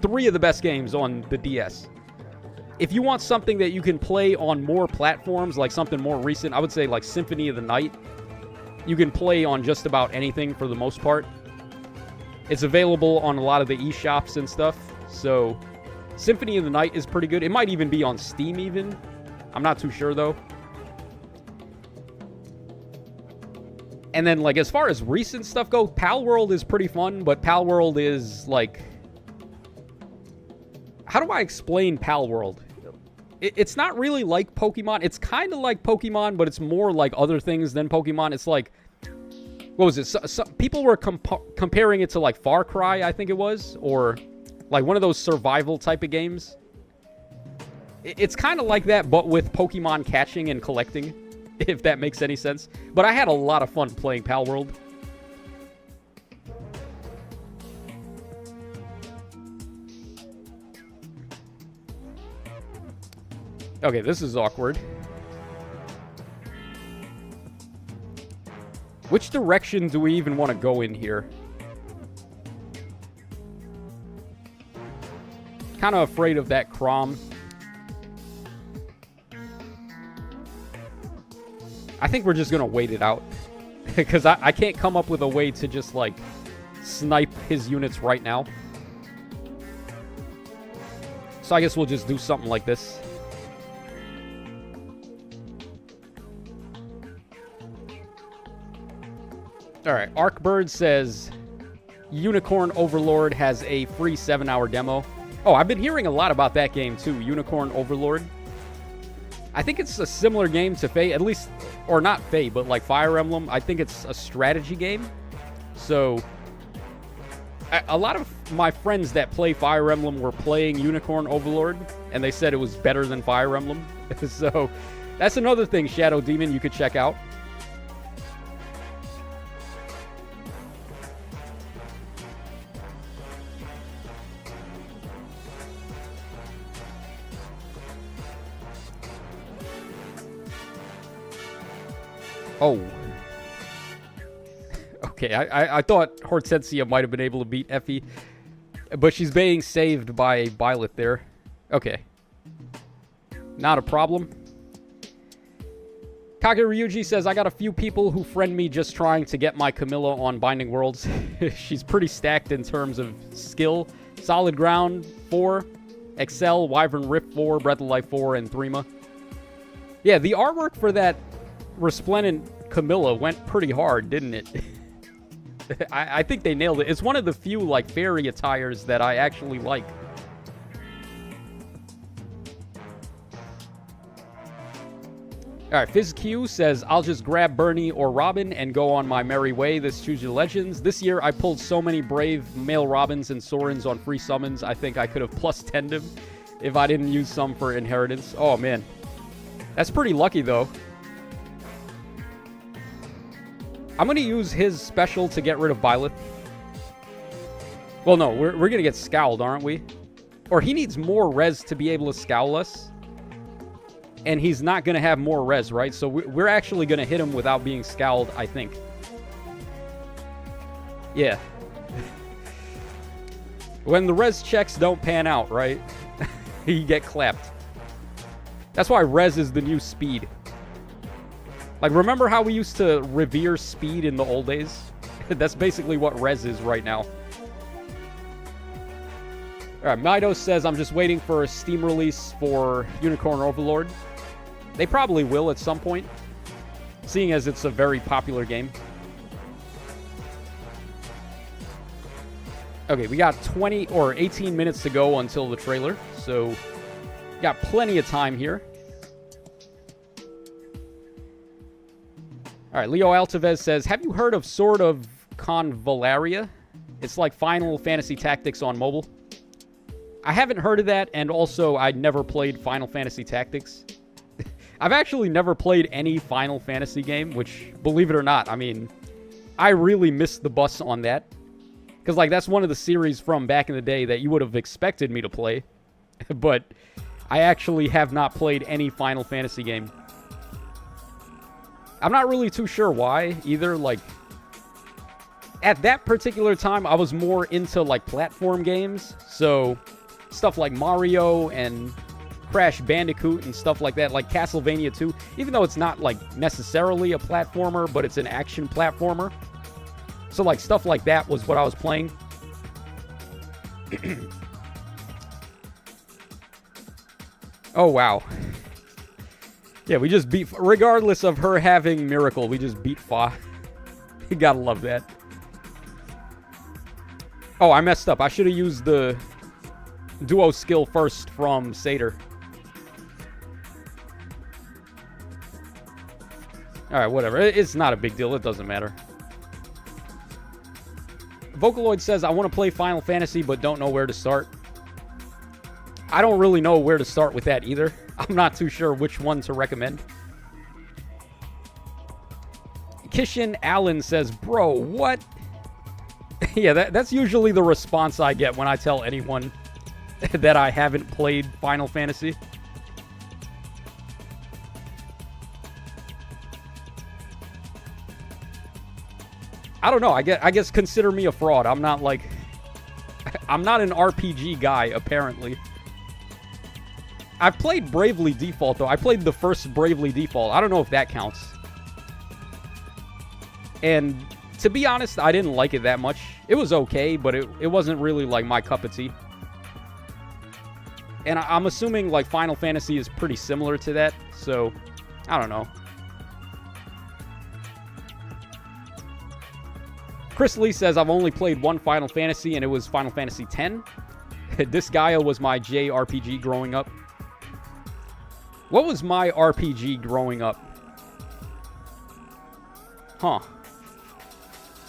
3 of the best games on the DS. If you want something that you can play on more platforms, like something more recent, I would say like Symphony of the Night, you can play on just about anything for the most part. It's available on a lot of the eShops and stuff, so Symphony of the Night is pretty good. It might even be on Steam even. I'm not too sure, though. And then, like, as far as recent stuff goes, Pal World is pretty fun, but Pal World is, like... How do I explain Pal World? It's not really like Pokemon. It's kind of like Pokemon, but it's more like other things than Pokemon. It's like... What was it? People were comparing it to, like, Far Cry, I think it was, or... like one of those survival type of games. It's kind of like that, but with Pokemon catching and collecting, if that makes any sense. But I had a lot of fun playing Pal World. Okay, this is awkward. Which direction do we even want to go in here? Kind of afraid of that Crom. I think we're just going to wait it out. Because I can't come up with a way to just, like, snipe his units right now. So I guess we'll just do something like this. Alright, Arkbird says... Unicorn Overlord has a free 7-hour demo. Oh, I've been hearing a lot about that game, too. Unicorn Overlord. I think it's a similar game to Fae, at least... Or not Fae, but like Fire Emblem. I think it's a strategy game. So... A lot of my friends that play Fire Emblem were playing Unicorn Overlord. And they said it was better than Fire Emblem. So, that's another thing, Shadow Demon, you could check out. Oh. Okay, I thought Hortensia might have been able to beat Effie, but she's being saved by Byleth there. Okay. Not a problem. Kage Ryuji says, I got a few people who friend me just trying to get my Camilla on Binding Worlds. She's pretty stacked in terms of skill. Solid Ground 4, Excel, Wyvern Rift 4, Breath of Life 4, and Threema. Yeah, the artwork for that Resplendent Camilla went pretty hard, didn't it? I think they nailed it. It's one of the few, like, fairy attires that I actually like. Alright, FizzQ says, I'll just grab Bernie or Robin and go on my merry way. This Choose Your Legends. This year, I pulled so many brave male Robins and Sorens on free summons, I think I could have plus 10'd him if I didn't use some for inheritance. Oh, man. That's pretty lucky, though. I'm going to use his special to get rid of Byleth. Well, no, we're going to get Scowled, aren't we? Or he needs more res to be able to Scowl us. And he's not going to have more res, right? So we're actually going to hit him without being Scowled, I think. Yeah. When the res checks don't pan out, right? You get clapped. That's why res is the new speed. Like, remember how we used to revere speed in the old days? That's basically what res is right now. Alright, Midos says, I'm just waiting for a Steam release for Unicorn Overlord. They probably will at some point, seeing as it's a very popular game. Okay, we got 20 or 18 minutes to go until the trailer, so got plenty of time here. All right, Leo Altavez says, have you heard of Sword of Convalaria? It's like Final Fantasy Tactics on mobile. I haven't heard of that, and also I'd never played Final Fantasy Tactics. I've actually never played any Final Fantasy game, which, believe it or not, I mean, I really missed the bus on that. Because, like, that's one of the series from back in the day that you would have expected me to play. But I actually have not played any Final Fantasy game. I'm not really too sure why, either. Like, at that particular time, I was more into, like, platform games. So, stuff like Mario and Crash Bandicoot and stuff like that. Like Castlevania 2. Even though it's not, like, necessarily a platformer, but it's an action platformer. So, like, stuff like that was what I was playing. Oh, wow. Yeah, we just beat... Regardless of her having Miracle, we just beat Fa. You gotta love that. Oh, I messed up. I should have used the duo skill first from Satyr. Alright, whatever. It's not a big deal. It doesn't matter. Vocaloid says, I want to play Final Fantasy, but don't know where to start. I don't really know where to start with that either. I'm not too sure which one to recommend. Kishin Allen says, bro, what? Yeah, that's usually the response I get when I tell anyone that I haven't played Final Fantasy. I don't know. I guess consider me a fraud. I'm not like... I'm not an RPG guy, apparently. I've played Bravely Default, though. I played the first Bravely Default. I don't know if that counts. And to be honest, I didn't like it that much. It was okay, but it wasn't really like my cup of tea. And I'm assuming like Final Fantasy is pretty similar to that. So, I don't know. Chris Lee says, I've only played one Final Fantasy, and it was Final Fantasy X. Disgaea was my JRPG growing up. What was my RPG growing up? Huh.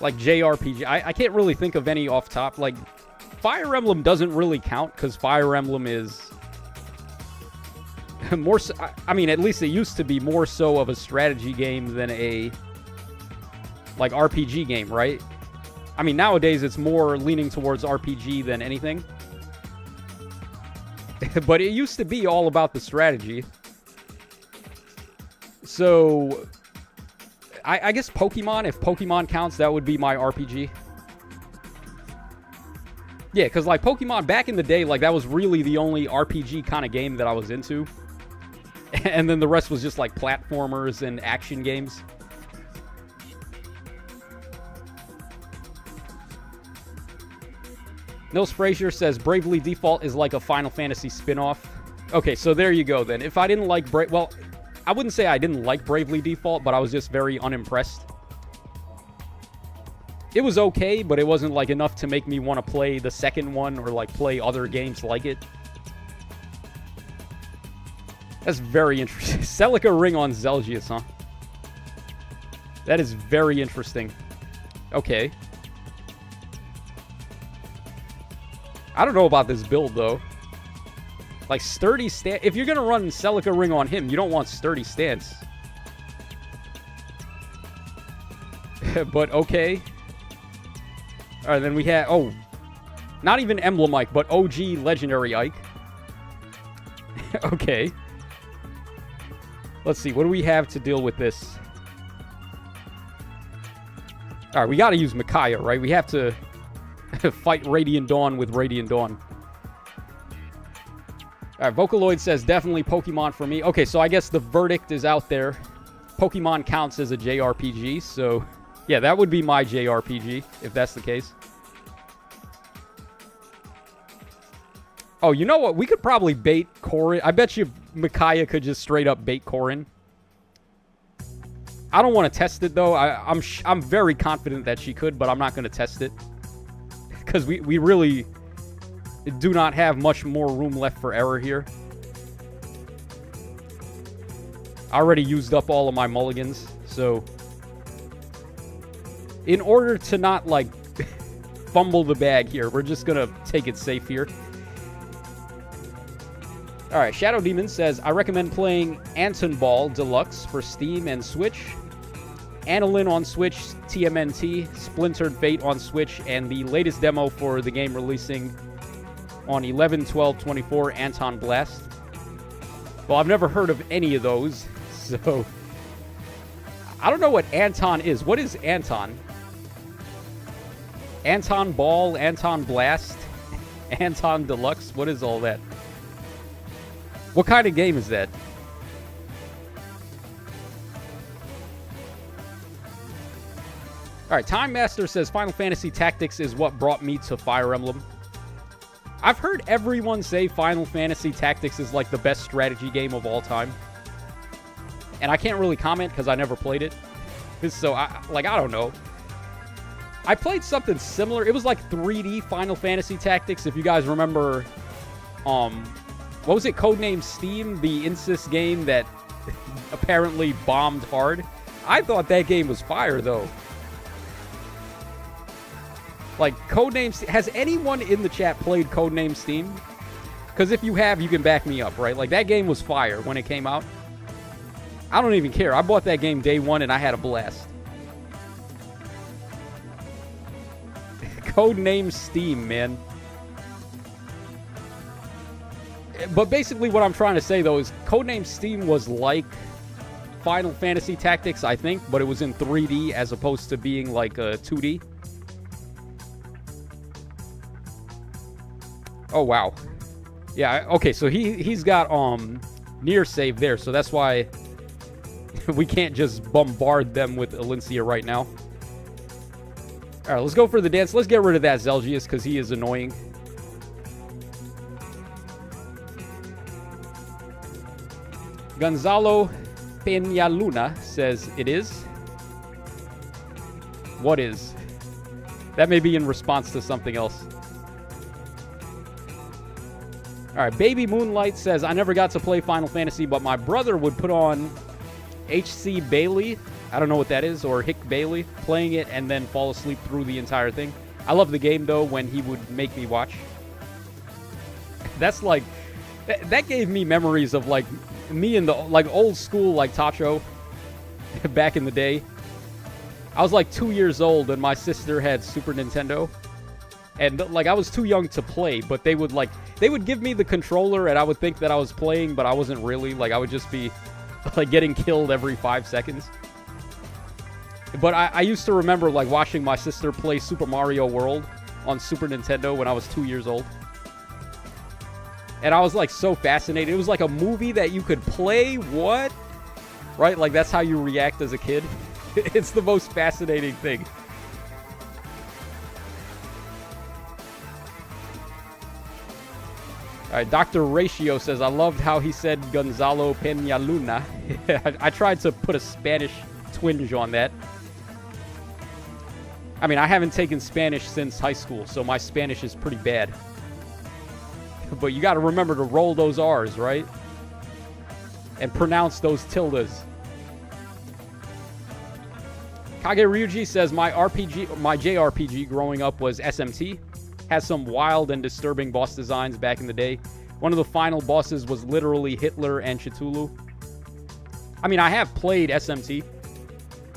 Like JRPG. I can't really think of any off top. Like, Fire Emblem doesn't really count, because Fire Emblem is... more so, I mean, at least it used to be more so of a strategy game than a... like, RPG game, right? I mean, nowadays it's more leaning towards RPG than anything. But it used to be all about the strategy. So, I guess Pokemon, if Pokemon counts, that would be my RPG. Yeah, because, like, Pokemon, back in the day, like, that was really the only RPG kind of game that I was into. And then the rest was just, like, platformers and action games. Nils Frazier says, Bravely Default is like a Final Fantasy spin-off. Okay, so there you go, then. If I didn't like... well, I wouldn't say I didn't like Bravely Default, but I was just very unimpressed. It was okay, but it wasn't, like, enough to make me want to play the second one or, like, play other games like it. That's very interesting. Celica Ring on Zelgius, huh? That is very interesting. Okay. I don't know about this build, though. Like, sturdy stance... If you're going to run Celica Ring on him, you don't want sturdy stance. But, okay. Alright, then we have... Oh. Not even Emblem Ike, but OG Legendary Ike. Okay. Let's see. What do we have to deal with this? Alright, we got to use Micaiah, right? We have to... fight Radiant Dawn with Radiant Dawn. Alright, Vocaloid says definitely Pokemon for me. Okay, so I guess the verdict is out there. Pokemon counts as a JRPG, so... Yeah, that would be my JRPG, if that's the case. Oh, you know what? We could probably bait Corrin. I bet you Micaiah could just straight up bait Corrin. I don't want to test it, though. I'm very confident that she could, but I'm not going to test it. because we really do not have much more room left for error here. I already used up all of my mulligans, so in order to not, like, fumble the bag here, we're just gonna take it safe here. Alright, Shadow Demon says, I recommend playing Anton Ball Deluxe for Steam and Switch, Anilin on Switch, TMNT, Splintered Fate on Switch, and the latest demo for the game releasing on 11/12/24, Anton Blast. Well, I've never heard of any of those, so I don't know what Anton is. What is Anton? Anton Ball, Anton Blast, Anton Deluxe? What is all that? What kind of game is that? Alright, Time Master says Final Fantasy Tactics is what brought me to Fire Emblem. I've heard everyone say Final Fantasy Tactics is like the best strategy game of all time. And I can't really comment because I never played it. So, I don't know. I played something similar. It was like 3D Final Fantasy Tactics. If you guys remember, what was it? Codename Steam, the Insys game that apparently bombed hard. I thought that game was fire, though. Like, Codename... Has anyone in the chat played Codename Steam? Because if you have, you can back me up, right? Like, that game was fire when it came out. I don't even care. I bought that game day one, and I had a blast. Codename Steam, man. But basically what I'm trying to say, though, is Codename Steam was like Final Fantasy Tactics, I think, but it was in 3D as opposed to being like a 2D. Oh, wow. Yeah, okay, so he's got near save there, so that's why we can't just bombard them with Elincia right now. Alright, let's go for the dance. Let's get rid of that Zelgius, because he is annoying. Gonzalo Peñaluna says it is. What is? That may be in response to something else. Alright, Baby Moonlight says, I never got to play Final Fantasy, but my brother would put on H.C. Bailey, I don't know what that is, or Hick Bailey, playing it and then fall asleep through the entire thing. I love the game, though, when he would make me watch. That's like... That gave me memories of, like, me in the, like, old school, like, Tacho back in the day. I was, like, 2 years old, and my sister had Super Nintendo. And, like, I was too young to play, but they would, like... They would give me the controller, and I would think that I was playing, but I wasn't really. Like, I would just be, like, getting killed every 5 seconds. But I used to remember, like, watching my sister play Super Mario World on Super Nintendo when I was 2 years old. And I was, like, so fascinated. It was like a movie that you could play. What? Right? Like, that's how you react as a kid. It's the most fascinating thing. Alright, Dr. Ratio says, I loved how he said Gonzalo Peñaluna. I tried to put a Spanish twinge on that. I mean, I haven't taken Spanish since high school, so my Spanish is pretty bad. But you gotta remember to roll those R's, right? And pronounce those tildes. Kage Ryuji says, my JRPG growing up was SMT. Has some wild and disturbing boss designs back in the day. One of the final bosses was literally Hitler and Cthulhu. I mean, I have played SMT.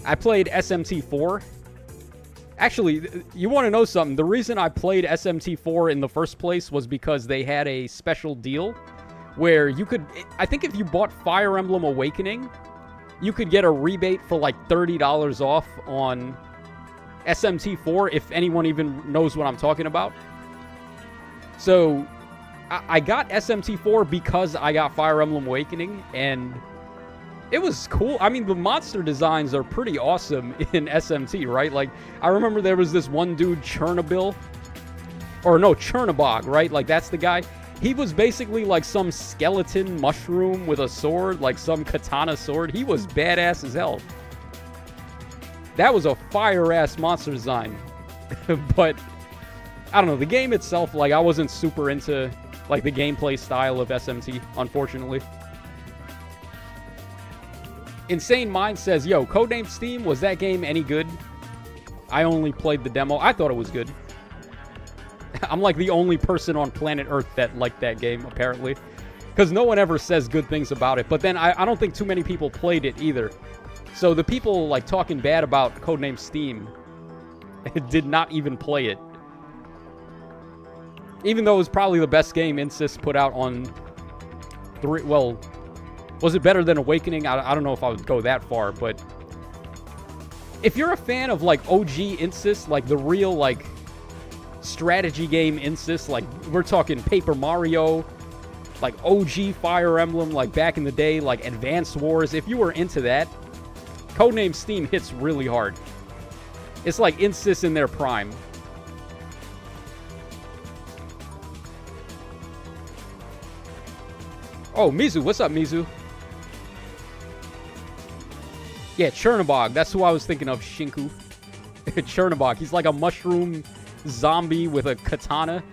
I played SMT4. Actually, you want to know something? The reason I played SMT4 in the first place was because they had a special deal where you could... I think if you bought Fire Emblem Awakening, you could get a rebate for like $30 off on SMT4, if anyone even knows what I'm talking about. So, I got SMT4 because I got Fire Emblem Awakening, and it was cool. I mean, the monster designs are pretty awesome in SMT, right? Like, I remember there was this one dude, Chernobog, right? Like, that's the guy. He was basically like some skeleton mushroom with a sword, like some katana sword. He was badass as hell. That was a fire-ass monster design. But I don't know, the game itself, like, I wasn't super into, like, the gameplay style of SMT, unfortunately. Insane Mind says, yo, Codename Steam, was that game any good? I only played the demo. I thought it was good. I'm like the only person on planet Earth that liked that game, apparently. Because no one ever says good things about it. But then I don't think too many people played it either. So the people, like, talking bad about Codename Steam did not even play it. Even though it was probably the best game Insys put out on 3... Well, was it better than Awakening? I don't know if I would go that far, but... If you're a fan of, like, OG Insys, like, the real, like, strategy game Insys, like, we're talking Paper Mario, like, OG Fire Emblem, like, back in the day, like, Advance Wars, if you were into that, Codename Steam hits really hard. It's like Insys in their prime. Oh, Mizu, what's up, Mizu? Yeah, Chernobog. That's who I was thinking of, Shinku. Chernobog. He's like a mushroom zombie with a katana.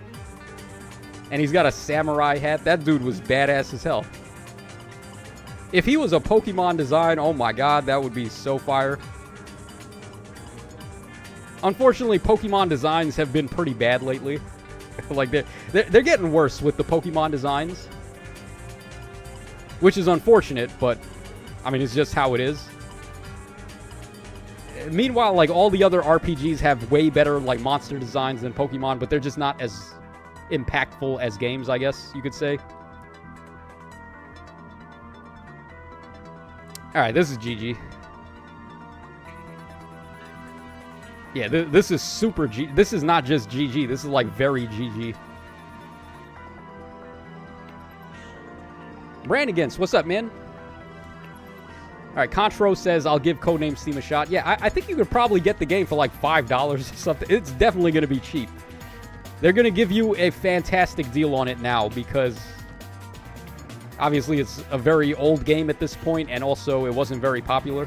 And he's got a samurai hat. That dude was badass as hell. If he was a Pokemon design, oh my god, that would be so fire. Unfortunately, Pokemon designs have been pretty bad lately. Like, they're getting worse with the Pokemon designs. Which is unfortunate, but, I mean, it's just how it is. Meanwhile, like, all the other RPGs have way better, like, monster designs than Pokemon, but they're just not as impactful as games, I guess you could say. Alright, this is GG. Yeah, this is super G. This is not just GG. This is, like, very GG. Brandigans, what's up, man? Alright, Contro says, I'll give Codename Steam a shot. Yeah, I think you could probably get the game for like $5 or something. It's definitely going to be cheap. They're going to give you a fantastic deal on it now because obviously it's a very old game at this point and also it wasn't very popular.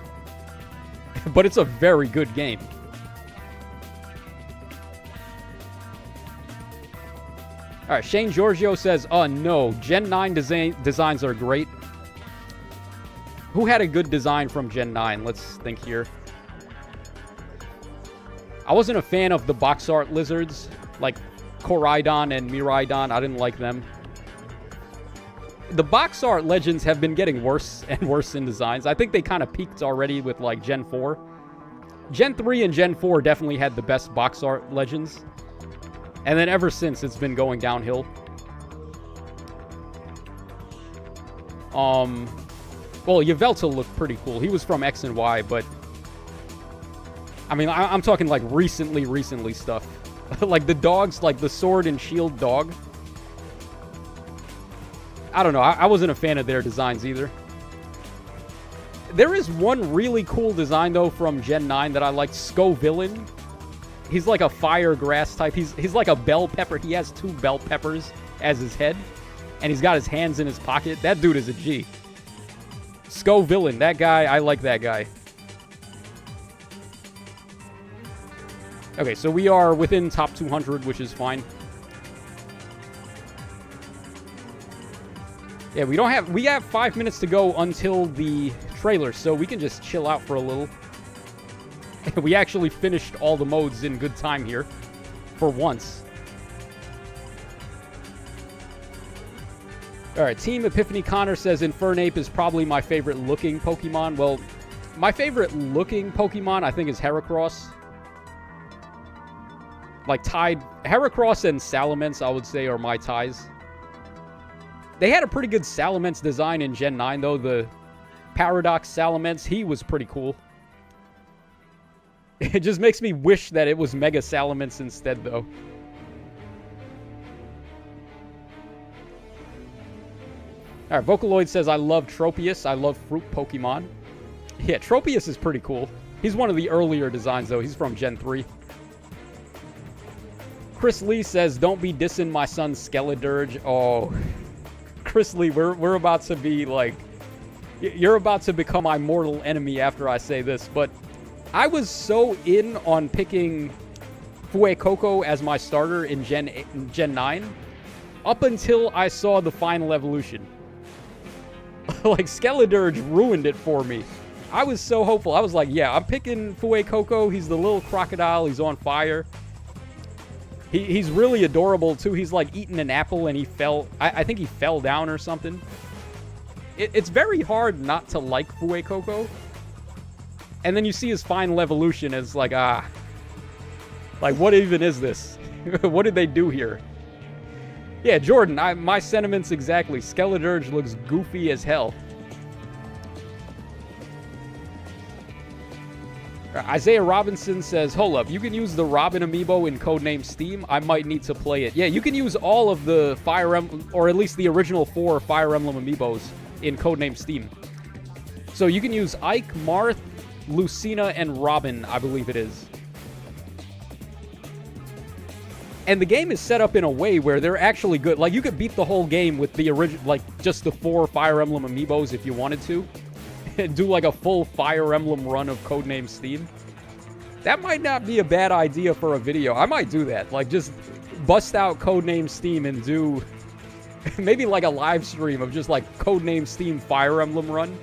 But it's a very good game. Alright, Shane Giorgio says, no, Gen 9 designs are great. Who had a good design from Gen 9? Let's think here. I wasn't a fan of the box art lizards, like Koraidon and Miraidon. I didn't like them. The box art legends have been getting worse and worse in designs. I think they kind of peaked already with, like, Gen 4. Gen 3 and Gen 4 definitely had the best box art legends. And then ever since, it's been going downhill. Well, Yveltal looked pretty cool. He was from X and Y, but... I mean, I'm talking, like, recently stuff. Like, the dogs, like, the sword and shield dog. I don't know. I wasn't a fan of their designs either. There is one really cool design, though, from Gen 9 that I liked. Scovillain. He's like a fire grass type. He's like a bell pepper. He has 2 bell peppers as his head. And he's got his hands in his pocket. That dude is a G. Scovillain. That guy, I like that guy. Okay, so we are within top 200, which is fine. Yeah, we have 5 minutes to go until the trailer, so we can just chill out for a little. We actually finished all the modes in good time here. For once. Alright, Team Epiphany Connor says Infernape is probably my favorite looking Pokemon. Well, my favorite looking Pokemon, I think, is Heracross. Like, tied... Heracross and Salamence, I would say, are my ties. They had a pretty good Salamence design in Gen 9, though. The Paradox Salamence, he was pretty cool. It just makes me wish that it was Mega Salamence instead, though. Alright, Vocaloid says, I love Tropius. I love fruit Pokemon. Yeah, Tropius is pretty cool. He's one of the earlier designs, though. He's from Gen 3. Chris Lee says, don't be dissing my son Skeledirge. Oh, Chris Lee, we're about to be, like... You're about to become my mortal enemy after I say this, but... I was so in on picking Fuecoco as my starter in Gen 9 up until I saw the final evolution. Like, Skeledirge ruined it for me. I was so hopeful. I was like, yeah, I'm picking Fuecoco. He's the little crocodile. He's on fire. He's really adorable, too. He's, like, eating an apple, and he fell... I think he fell down or something. It's very hard not to like Fuecoco. And then you see his final evolution as, like, like, what even is this? What did they do here? Yeah, Jordan, my sentiments exactly. Skeledirge looks goofy as hell. Isaiah Robinson says, hold up, you can use the Robin amiibo in Codename Steam. I might need to play it. Yeah, you can use all of the Fire Emblem, or at least the original 4 Fire Emblem amiibos in Codename Steam. So you can use Ike, Marth, Lucina, and Robin, I believe it is. And the game is set up in a way where they're actually good. Like, you could beat the whole game with the original, like, just the 4 Fire Emblem amiibos if you wanted to. And do, like, a full Fire Emblem run of Codename Steam. That might not be a bad idea for a video. I might do that. Like, just bust out Codename Steam and do maybe, like, a live stream of just, like, Codename Steam Fire Emblem run.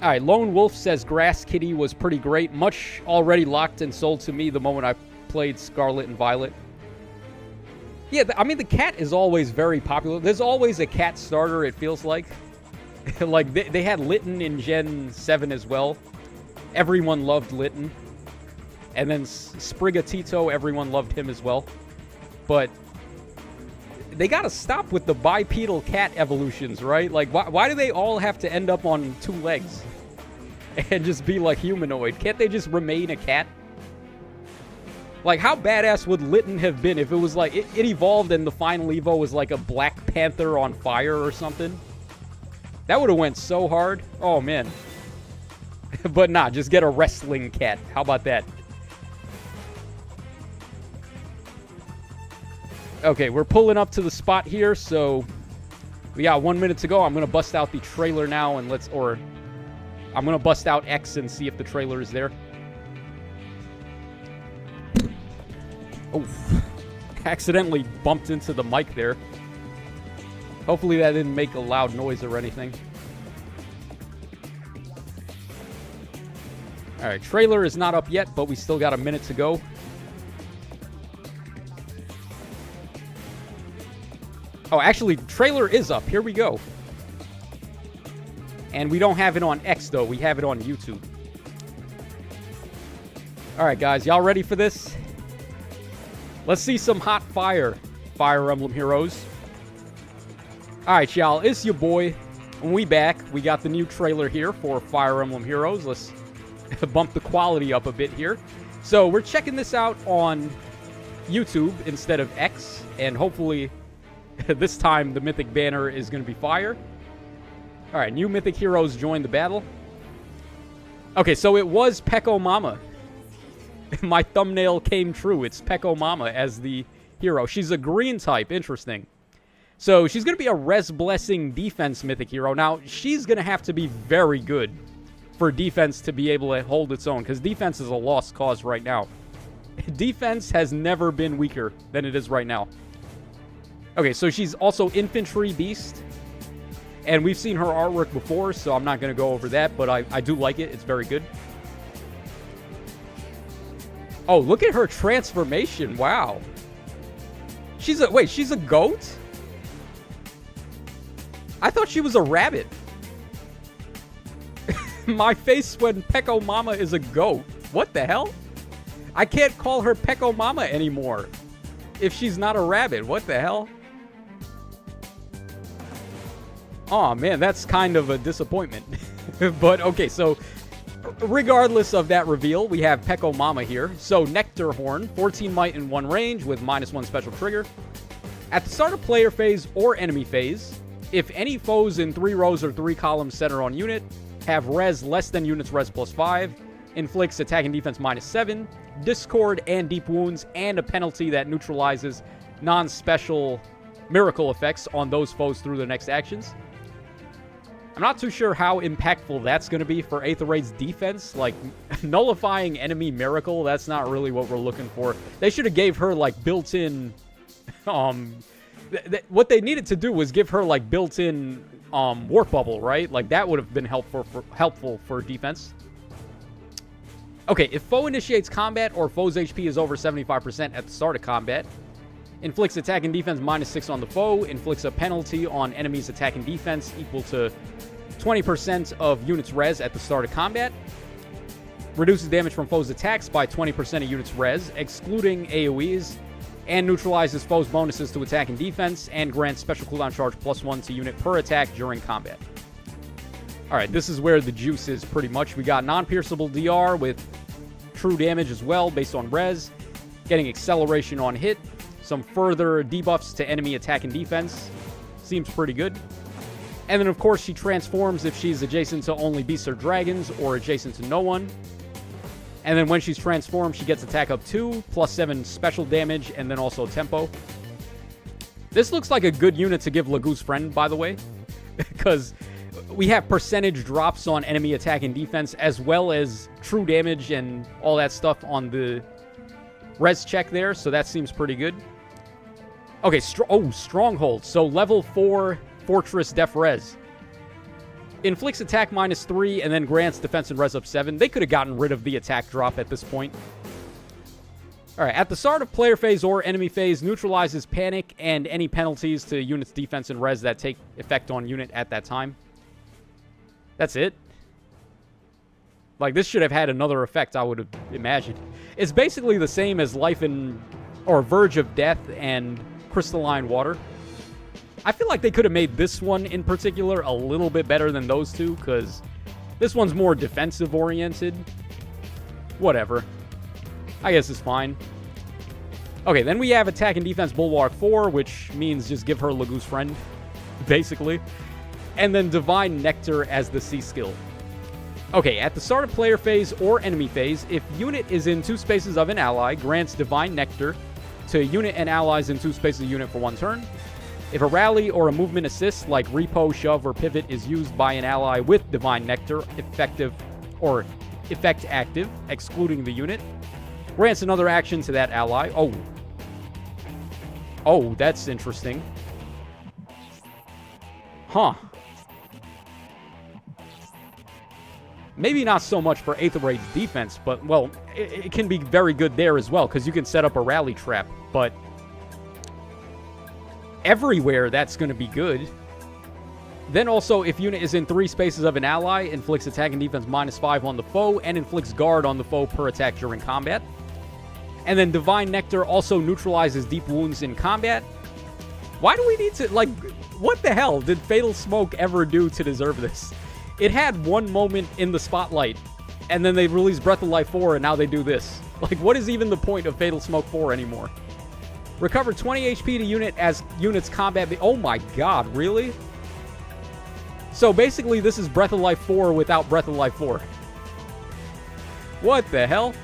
Alright, Lone Wolf says Grass Kitty was pretty great. Much already locked and sold to me the moment I played Scarlet and Violet. Yeah, I mean, the cat is always very popular. There's always a cat starter, it feels like. Like, they had Litten in Gen 7 as well. Everyone loved Litten. And then Sprigatito, everyone loved him as well. But they gotta stop with the bipedal cat evolutions, right? Like, why do they all have to end up on 2 legs? And just be, like, humanoid? Can't they just remain a cat? Like, how badass would Litten have been if it was, like, it evolved and the final Evo was, like, a Black Panther on fire or something? That would have went so hard. Oh, man. But nah, just get a wrestling cat. How about that? Okay, we're pulling up to the spot here, so we got 1 minute to go. I'm going to bust out the trailer now, and I'm going to bust out X and see if the trailer is there. Oh, accidentally bumped into the mic there. Hopefully that didn't make a loud noise or anything. Alright, trailer is not up yet, but we still got a minute to go. Oh, actually, trailer is up. Here we go. And we don't have it on X, though. We have it on YouTube. Alright, guys. Y'all ready for this? Let's see some hot Fire Emblem heroes. Alright, y'all. It's your boy. And we back. We got the new trailer here for Fire Emblem Heroes. Let's bump the quality up a bit here. So, we're checking this out on YouTube instead of X. And hopefully, this time, the Mythic banner is going to be fire. Alright, new Mythic heroes join the battle. Okay, so it was Pekomama. My thumbnail came true. It's Pekomama as the hero. She's a green type. Interesting. So she's going to be a res blessing defense Mythic hero. Now, she's going to have to be very good for defense to be able to hold its own, because defense is a lost cause right now. Defense has never been weaker than it is right now. Okay, so she's also Infantry Beast. And we've seen her artwork before, so I'm not going to go over that, but I do like it. It's very good. Oh, look at her transformation. Wow. She's a goat? I thought she was a rabbit. My face when Pekomama is a goat. What the hell? I can't call her Pekomama anymore if she's not a rabbit. What the hell? Aw, man, that's kind of a disappointment. But, okay, so regardless of that reveal, we have Pekomama here. So, Nectar Horn, 14 might in 1 range with -1 special trigger. At the start of player phase or enemy phase, if any foes in 3 rows or 3 columns center on unit have res less than unit's res +5, inflicts attack and defense -7, discord and deep wounds, and a penalty that neutralizes non-special miracle effects on those foes through their next actions. I'm not too sure how impactful that's going to be for Aether Raids defense. Like, nullifying enemy miracle, that's not really what we're looking for. They should have gave her, like, built-in... what they needed to do was give her, like, built-in warp bubble, right? Like, that would have been helpful for defense. Okay, if foe initiates combat or foe's HP is over 75% at the start of combat, inflicts attack and defense -6 on the foe, inflicts a penalty on enemy's attack and defense equal to 20% of units res at the start of combat, reduces damage from foe's attacks by 20% of units res, excluding AoEs, and neutralizes foe's bonuses to attack and defense, and grants special cooldown charge +1 to unit per attack during combat. Alright, this is where the juice is pretty much. We got non-pierceable DR with true damage as well, based on res, getting acceleration on hit, some further debuffs to enemy attack and defense. Seems pretty good. And then, of course, she transforms if she's adjacent to only beasts or dragons, or adjacent to no one. And then when she's transformed, she gets attack up 2, +7 special damage, and then also tempo. This looks like a good unit to give Lagoo's Friend, by the way, because we have percentage drops on enemy attack and defense, as well as true damage and all that stuff on the res check there, so that seems pretty good. Okay, Stronghold. So level 4 Fortress Def Res. Inflicts attack -3 and then grants defense and res up 7. They could have gotten rid of the attack drop at this point. Alright, at the start of player phase or enemy phase, neutralizes panic and any penalties to units' defense and res that take effect on unit at that time. That's it. Like, this should have had another effect, I would have imagined. It's basically the same as Life in... or Verge of Death and Crystalline Water. I feel like they could have made this one in particular a little bit better than those two, because this one's more defensive-oriented. Whatever. I guess it's fine. Okay, then we have Attack and Defense Bulwark 4, which means just give her Lagoo's Friend, basically. And then Divine Nectar as the C skill. Okay, at the start of player phase or enemy phase, if unit is in 2 spaces of an ally, grants Divine Nectar to unit and allies in 2 spaces of unit for 1 turn. If a rally or a movement assist, like repo, shove, or pivot, is used by an ally with Divine Nectar, effect active, excluding the unit, grants another action to that ally. Oh, that's interesting. Huh. Maybe not so much for Aether Raids defense, but, well, it can be very good there as well, because you can set up a rally trap, but everywhere that's going to be good. Then also, if unit is in 3 spaces of an ally, inflicts attack and defense -5 on the foe, and inflicts guard on the foe per attack during combat. And then Divine Nectar also neutralizes deep wounds in combat. Why do we need to, like, what the hell did Fatal Smoke ever do to deserve this? It had one moment in the spotlight, and then they released Breath of Life 4, and now they do this. Like, what is even the point of Fatal Smoke 4 anymore? Recover 20 HP to unit as unit's combat... Oh my god, really? So basically, this is Breath of Life 4 without Breath of Life 4. What the hell?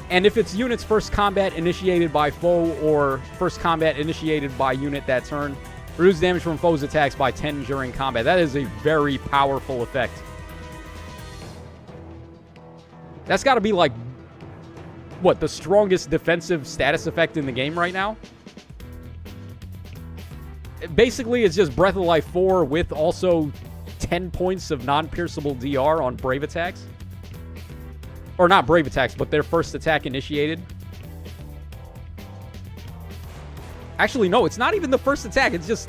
And if it's unit's first combat initiated by foe or first combat initiated by unit that turn, reduce damage from foes' attacks by 10 during combat. That is a very powerful effect. That's got to be like, what, the strongest defensive status effect in the game right now? Basically, it's just Breath of Life 4 with also 10 points of non-pierceable DR on Brave attacks. Or not Brave attacks, but their first attack initiated. Actually, no, it's not even the first attack. It's just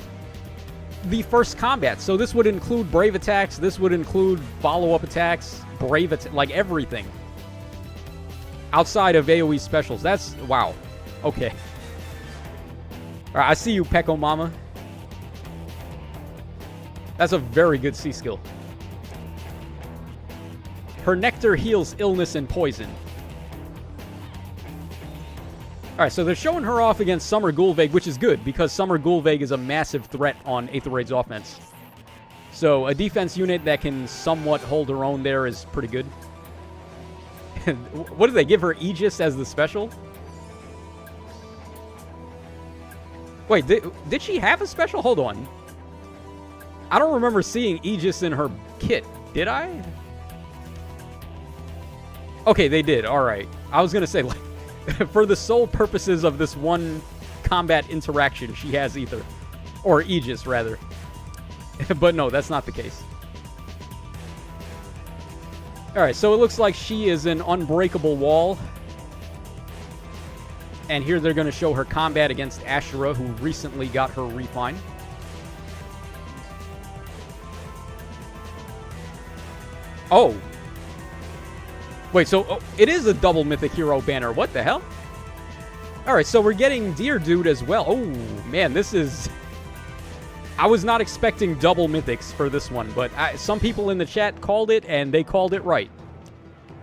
the first combat. So this would include Brave attacks. This would include follow-up attacks. Brave attacks. Like everything. Outside of AoE specials. That's... Wow. Okay. Alright, I see you, Pekomama. That's a very good C skill. Her nectar heals illness and poison. Alright, so they're showing her off against Summer Gulveg, which is good, because Summer Gulveg is a massive threat on Aether Raids offense. So a defense unit that can somewhat hold her own there is pretty good. What did they give her? Aegis as the special? Wait, did she have a special? Hold on. I don't remember seeing Aegis in her kit. Did I? Okay, they did. All right. I was going to say, like, for the sole purposes of this one combat interaction, she has Aether. Or Aegis, rather. But no, that's not the case. Alright, so it looks like she is an unbreakable wall. And here they're going to show her combat against Ashura, who recently got her refine. Oh. Wait, so it is a double Mythic Hero banner. What the hell? Alright, so we're getting Deer Dude as well. Oh, man, this is... I was not expecting double Mythics for this one, but some people in the chat called it, and they called it right.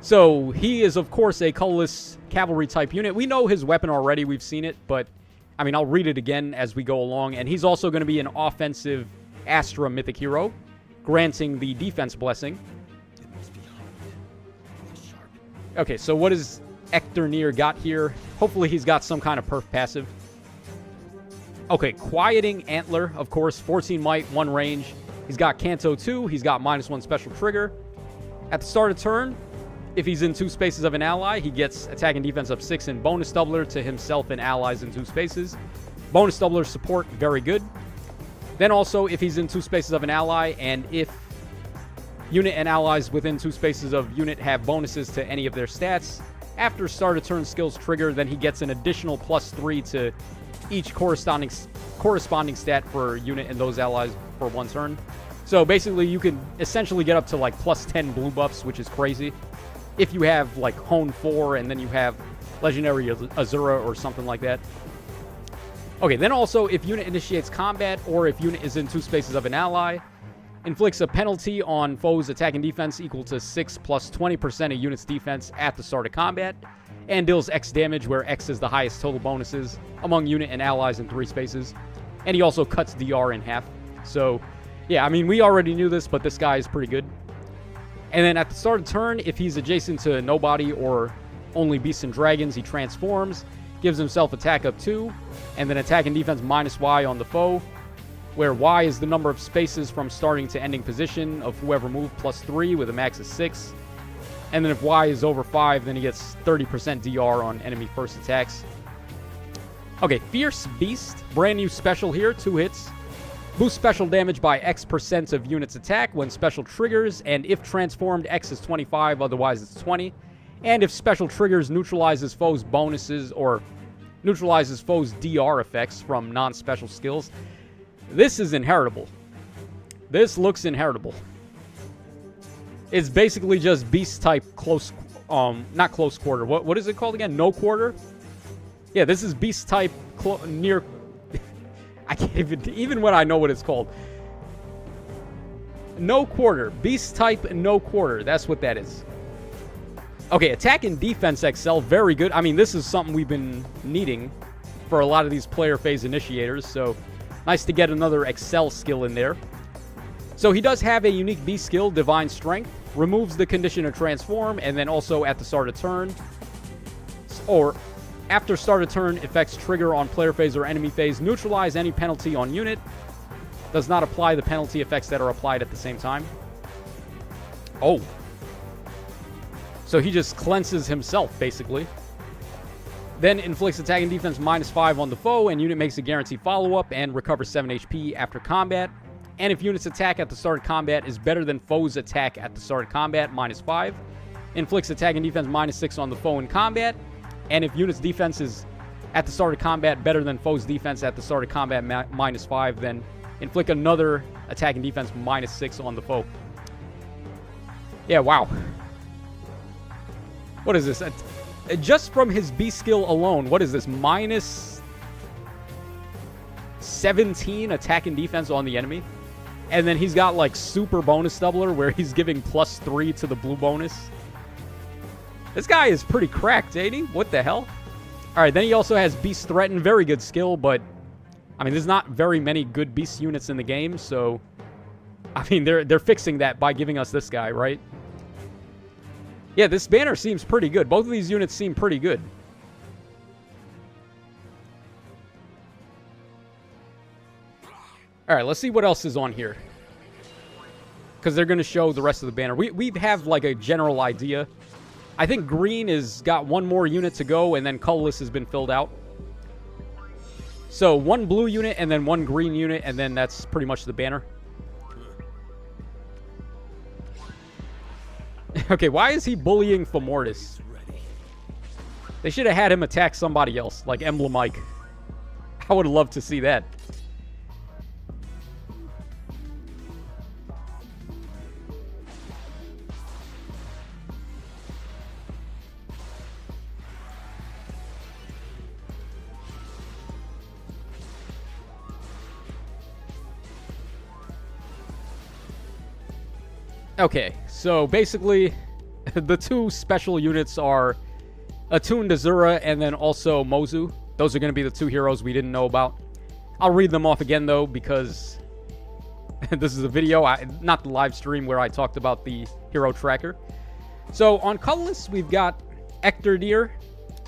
So, he is, of course, a colorless cavalry-type unit. We know his weapon already. We've seen it, but, I mean, I'll read it again as we go along. And he's also going to be an offensive Astra Mythic Hero, granting the defense blessing. Okay, so what has Ecternir got here? Hopefully he's got some kind of perf passive. Okay, Quieting Antler, of course, 14 might, 1 range. He's got Canto 2, he's got -1 special trigger. At the start of turn, if he's in 2 spaces of an ally, he gets attack and defense up 6 and bonus doubler to himself and allies in 2 spaces. Bonus doubler support, very good. Then also, if he's in 2 spaces of an ally, and if unit and allies within 2 spaces of unit have bonuses to any of their stats, after start of turn skills trigger, then he gets an additional +3 to each corresponding stat for unit and those allies for 1 turn. So basically, you can essentially get up to like +10 blue buffs, which is crazy. If you have like Hone 4 and then you have Legendary Azura or something like that. Okay, then also, if unit initiates combat or if unit is in 2 spaces of an ally, inflicts a penalty on foes' attack and defense equal to 6 plus 20% of unit's defense at the start of combat, and deals X damage, where X is the highest total bonuses among unit and allies in 3 spaces. And he also cuts DR in half. So, yeah, I mean, we already knew this, but this guy is pretty good. And then at the start of turn, if he's adjacent to nobody or only beasts and dragons, he transforms, gives himself attack up 2, and then attack and defense -Y on the foe, where Y is the number of spaces from starting to ending position of whoever moved +3 with a max of 6. And then if Y is over 5, then he gets 30% DR on enemy first attacks. Okay, Fierce Beast. Brand new special here. 2 hits. Boost special damage by X% of unit's attack when special triggers. And if transformed, X is 25, otherwise it's 20. And if special triggers, neutralizes foes' bonuses or neutralizes foes' DR effects from non-special skills. This is inheritable. This looks inheritable. It's basically just beast type close, not close quarter. What is it called again? No quarter? Yeah, this is beast type near. I can't even when I know what it's called. No quarter. Beast type no quarter. That's what that is. Okay, attack and defense XL, very good. I mean, this is something we've been needing for a lot of these player phase initiators, so nice to get another Excel skill in there. So he does have a unique B skill, Divine Strength. Removes the condition to transform, and then also at the start of turn, or after start of turn, effects trigger on player phase or enemy phase. Neutralize any penalty on unit. Does not apply the penalty effects that are applied at the same time. Oh. So he just cleanses himself, basically. Then inflicts attack and defense -5 on the foe, and unit makes a guaranteed follow-up and recovers 7 HP after combat. And if unit's attack at the start of combat is better than foe's attack at the start of combat, -5. Inflicts attack and defense -6 on the foe in combat. And if unit's defense is at the start of combat better than foe's defense at the start of combat, -5, then inflict another attack and defense -6 on the foe. Yeah, wow. What is this? Just from his B skill alone, what is this? -17 attack and defense on the enemy. And then he's got like super bonus doubler where he's giving +3 to the blue bonus. This guy is pretty cracked, ain't he? What the hell? Alright, then he also has Beast Threaten. Very good skill, but I mean, there's not very many good beast units in the game, so I mean, they're fixing that by giving us this guy, right? Yeah, this banner seems pretty good. Both of these units seem pretty good. Alright, let's see what else is on here. because they're going to show the rest of the banner. We have, like, a general idea. I think green is got one more unit to go, and then colorless has been filled out. So, one blue unit, and then one green unit, and then that's pretty much the banner. Okay, why is he bullying Femortis? They should have had him attack somebody else, like Emblem Mike. I would love to see that. Okay, so basically, the two special units are Attuned Azura and then also Mozu. Those are going to be the two heroes we didn't know about. I'll read them off again, though, because this is a video, not the live stream where I talked about the hero tracker. So, on colorless, we've got Ectordeer,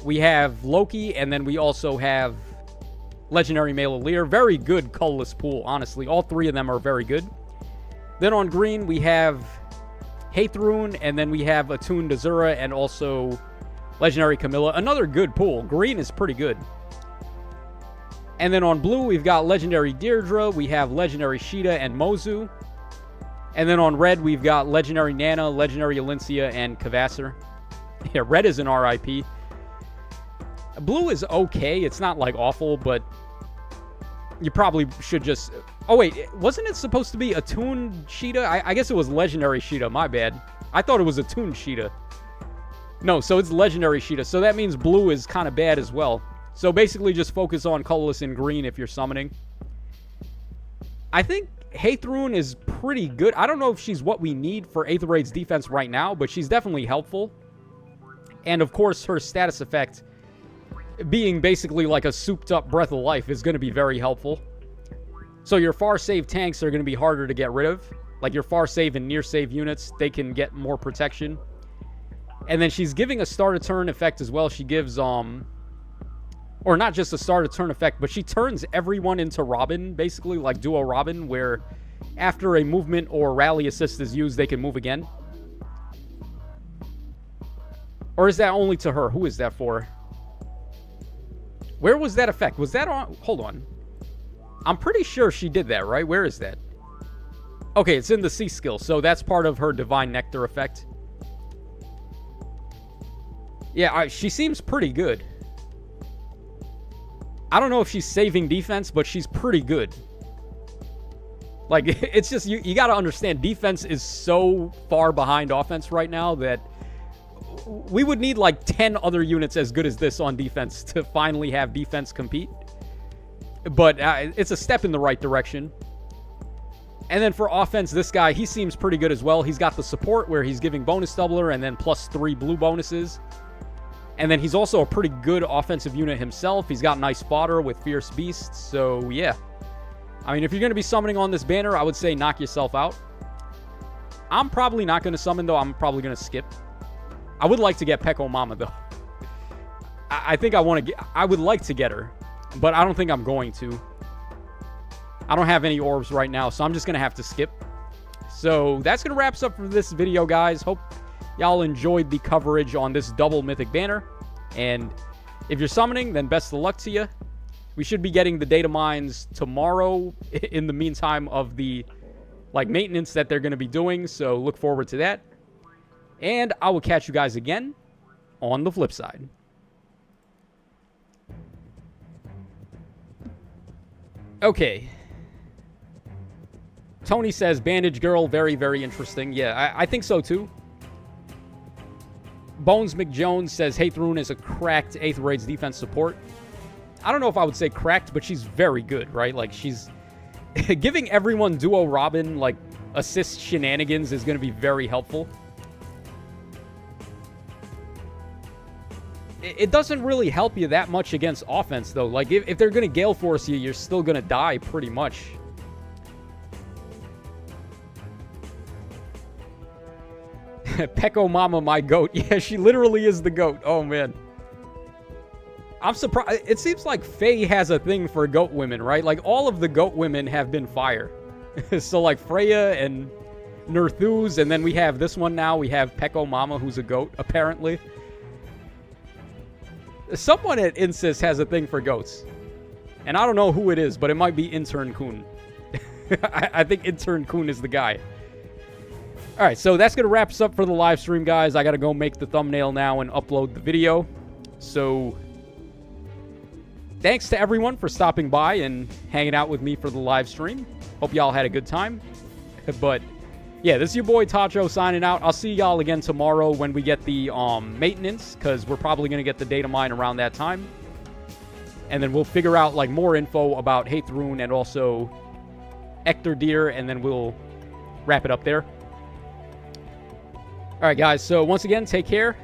we have Loki, and then we also have Legendary Male Lear. Very good colorless pool, honestly. All three of them are very good. Then on green, we have Haithrun, and then we have Attuned Azura, and also Legendary Camilla. Another good pool. Green is pretty good. And then on blue, we've got Legendary Deirdre, we have Legendary Sheeta and Mozu. And then on red, we've got Legendary Nana, Legendary Alincia, and Kvassar. Yeah, red is an RIP. Blue is okay. It's not, like, awful, but you probably should just... Oh, wait. Wasn't it supposed to be Attuned Sheeta? I guess it was Legendary Sheeta. My bad. I thought it was Attuned Sheeta. No, so it's Legendary Sheeta. So that means blue is kind of bad as well. So basically just focus on colorless and green if you're summoning. I think Haithrun is pretty good. I don't know if she's what we need for Aether Raids defense right now, but she's definitely helpful. And of course, her status effect, being basically like a souped-up Breath of Life, is going to be very helpful. So your far-save tanks are going to be harder to get rid of. Like your far-save and near-save units, they can get more protection. And then she's giving a start-of-turn effect as well. She gives, or not just a start-of-turn effect, but she turns everyone into Robin, basically, like Duo Robin, where after a movement or rally assist is used, they can move again. Or is that only to her? Who is that for? Where was that effect? Was that on... Hold on. I'm pretty sure she did that, right? Where is that? Okay, it's in the C skill, so that's part of her Divine Nectar effect. Yeah, she seems pretty good. I don't know if she's saving defense, but she's pretty good. Like, it's just, you gotta understand, defense is so far behind offense right now that we would need like 10 other units as good as this on defense to finally have defense compete. But it's a step in the right direction. And then for offense, this guy, he seems pretty good as well. He's got the support where he's giving bonus doubler and then +3 blue bonuses. And then he's also a pretty good offensive unit himself. He's got nice fodder with Fierce Beasts. So, yeah. I mean, if you're going to be summoning on this banner, I would say knock yourself out. I'm probably not going to summon, though. I'm probably going to skip. I would like to get Pekomama, though. I think I would like to get her, but I don't think I'm going to. I don't have any orbs right now, so I'm just going to have to skip. So that's going to wrap us up for this video, guys. Hope y'all enjoyed the coverage on this double mythic banner. And if you're summoning, then best of luck to you. We should be getting the data mines tomorrow in the meantime of the maintenance that they're going to be doing. So look forward to that. And I will catch you guys again on the flip side. Okay. Tony says, Bandage Girl, very, very interesting. Yeah, I think so too. Bones McJones says, Haithrun is a cracked Aether Raids defense support. I don't know if I would say cracked, but she's very good, right? Like, she's giving everyone Duo Robin, assist shenanigans is going to be very helpful. It doesn't really help you that much against offense, though. Like, if they're going to Gale Force you, you're still going to die pretty much. Pekomama, my goat. Yeah, she literally is the goat. Oh, man. I'm surprised. It seems like Faye has a thing for goat women, right? Like, all of the goat women have been fire. So, like, Freya and Nerthus, and then we have this one now. We have Pekomama, who's a goat, apparently. Someone at Insys has a thing for goats. And I don't know who it is, but it might be Intern Kun. I think Intern Kun is the guy. All right, so that's going to wrap us up for the live stream, guys. I got to go make the thumbnail now and upload the video. So thanks to everyone for stopping by and hanging out with me for the live stream. Hope y'all had a good time. But yeah, this is your boy Tacho signing out. I'll see y'all again tomorrow when we get the maintenance, because we're probably going to get the data mine around that time. And then we'll figure out like more info about Aether Rune and also Ector Deer, and then we'll wrap it up there. All right, guys. So once again, take care.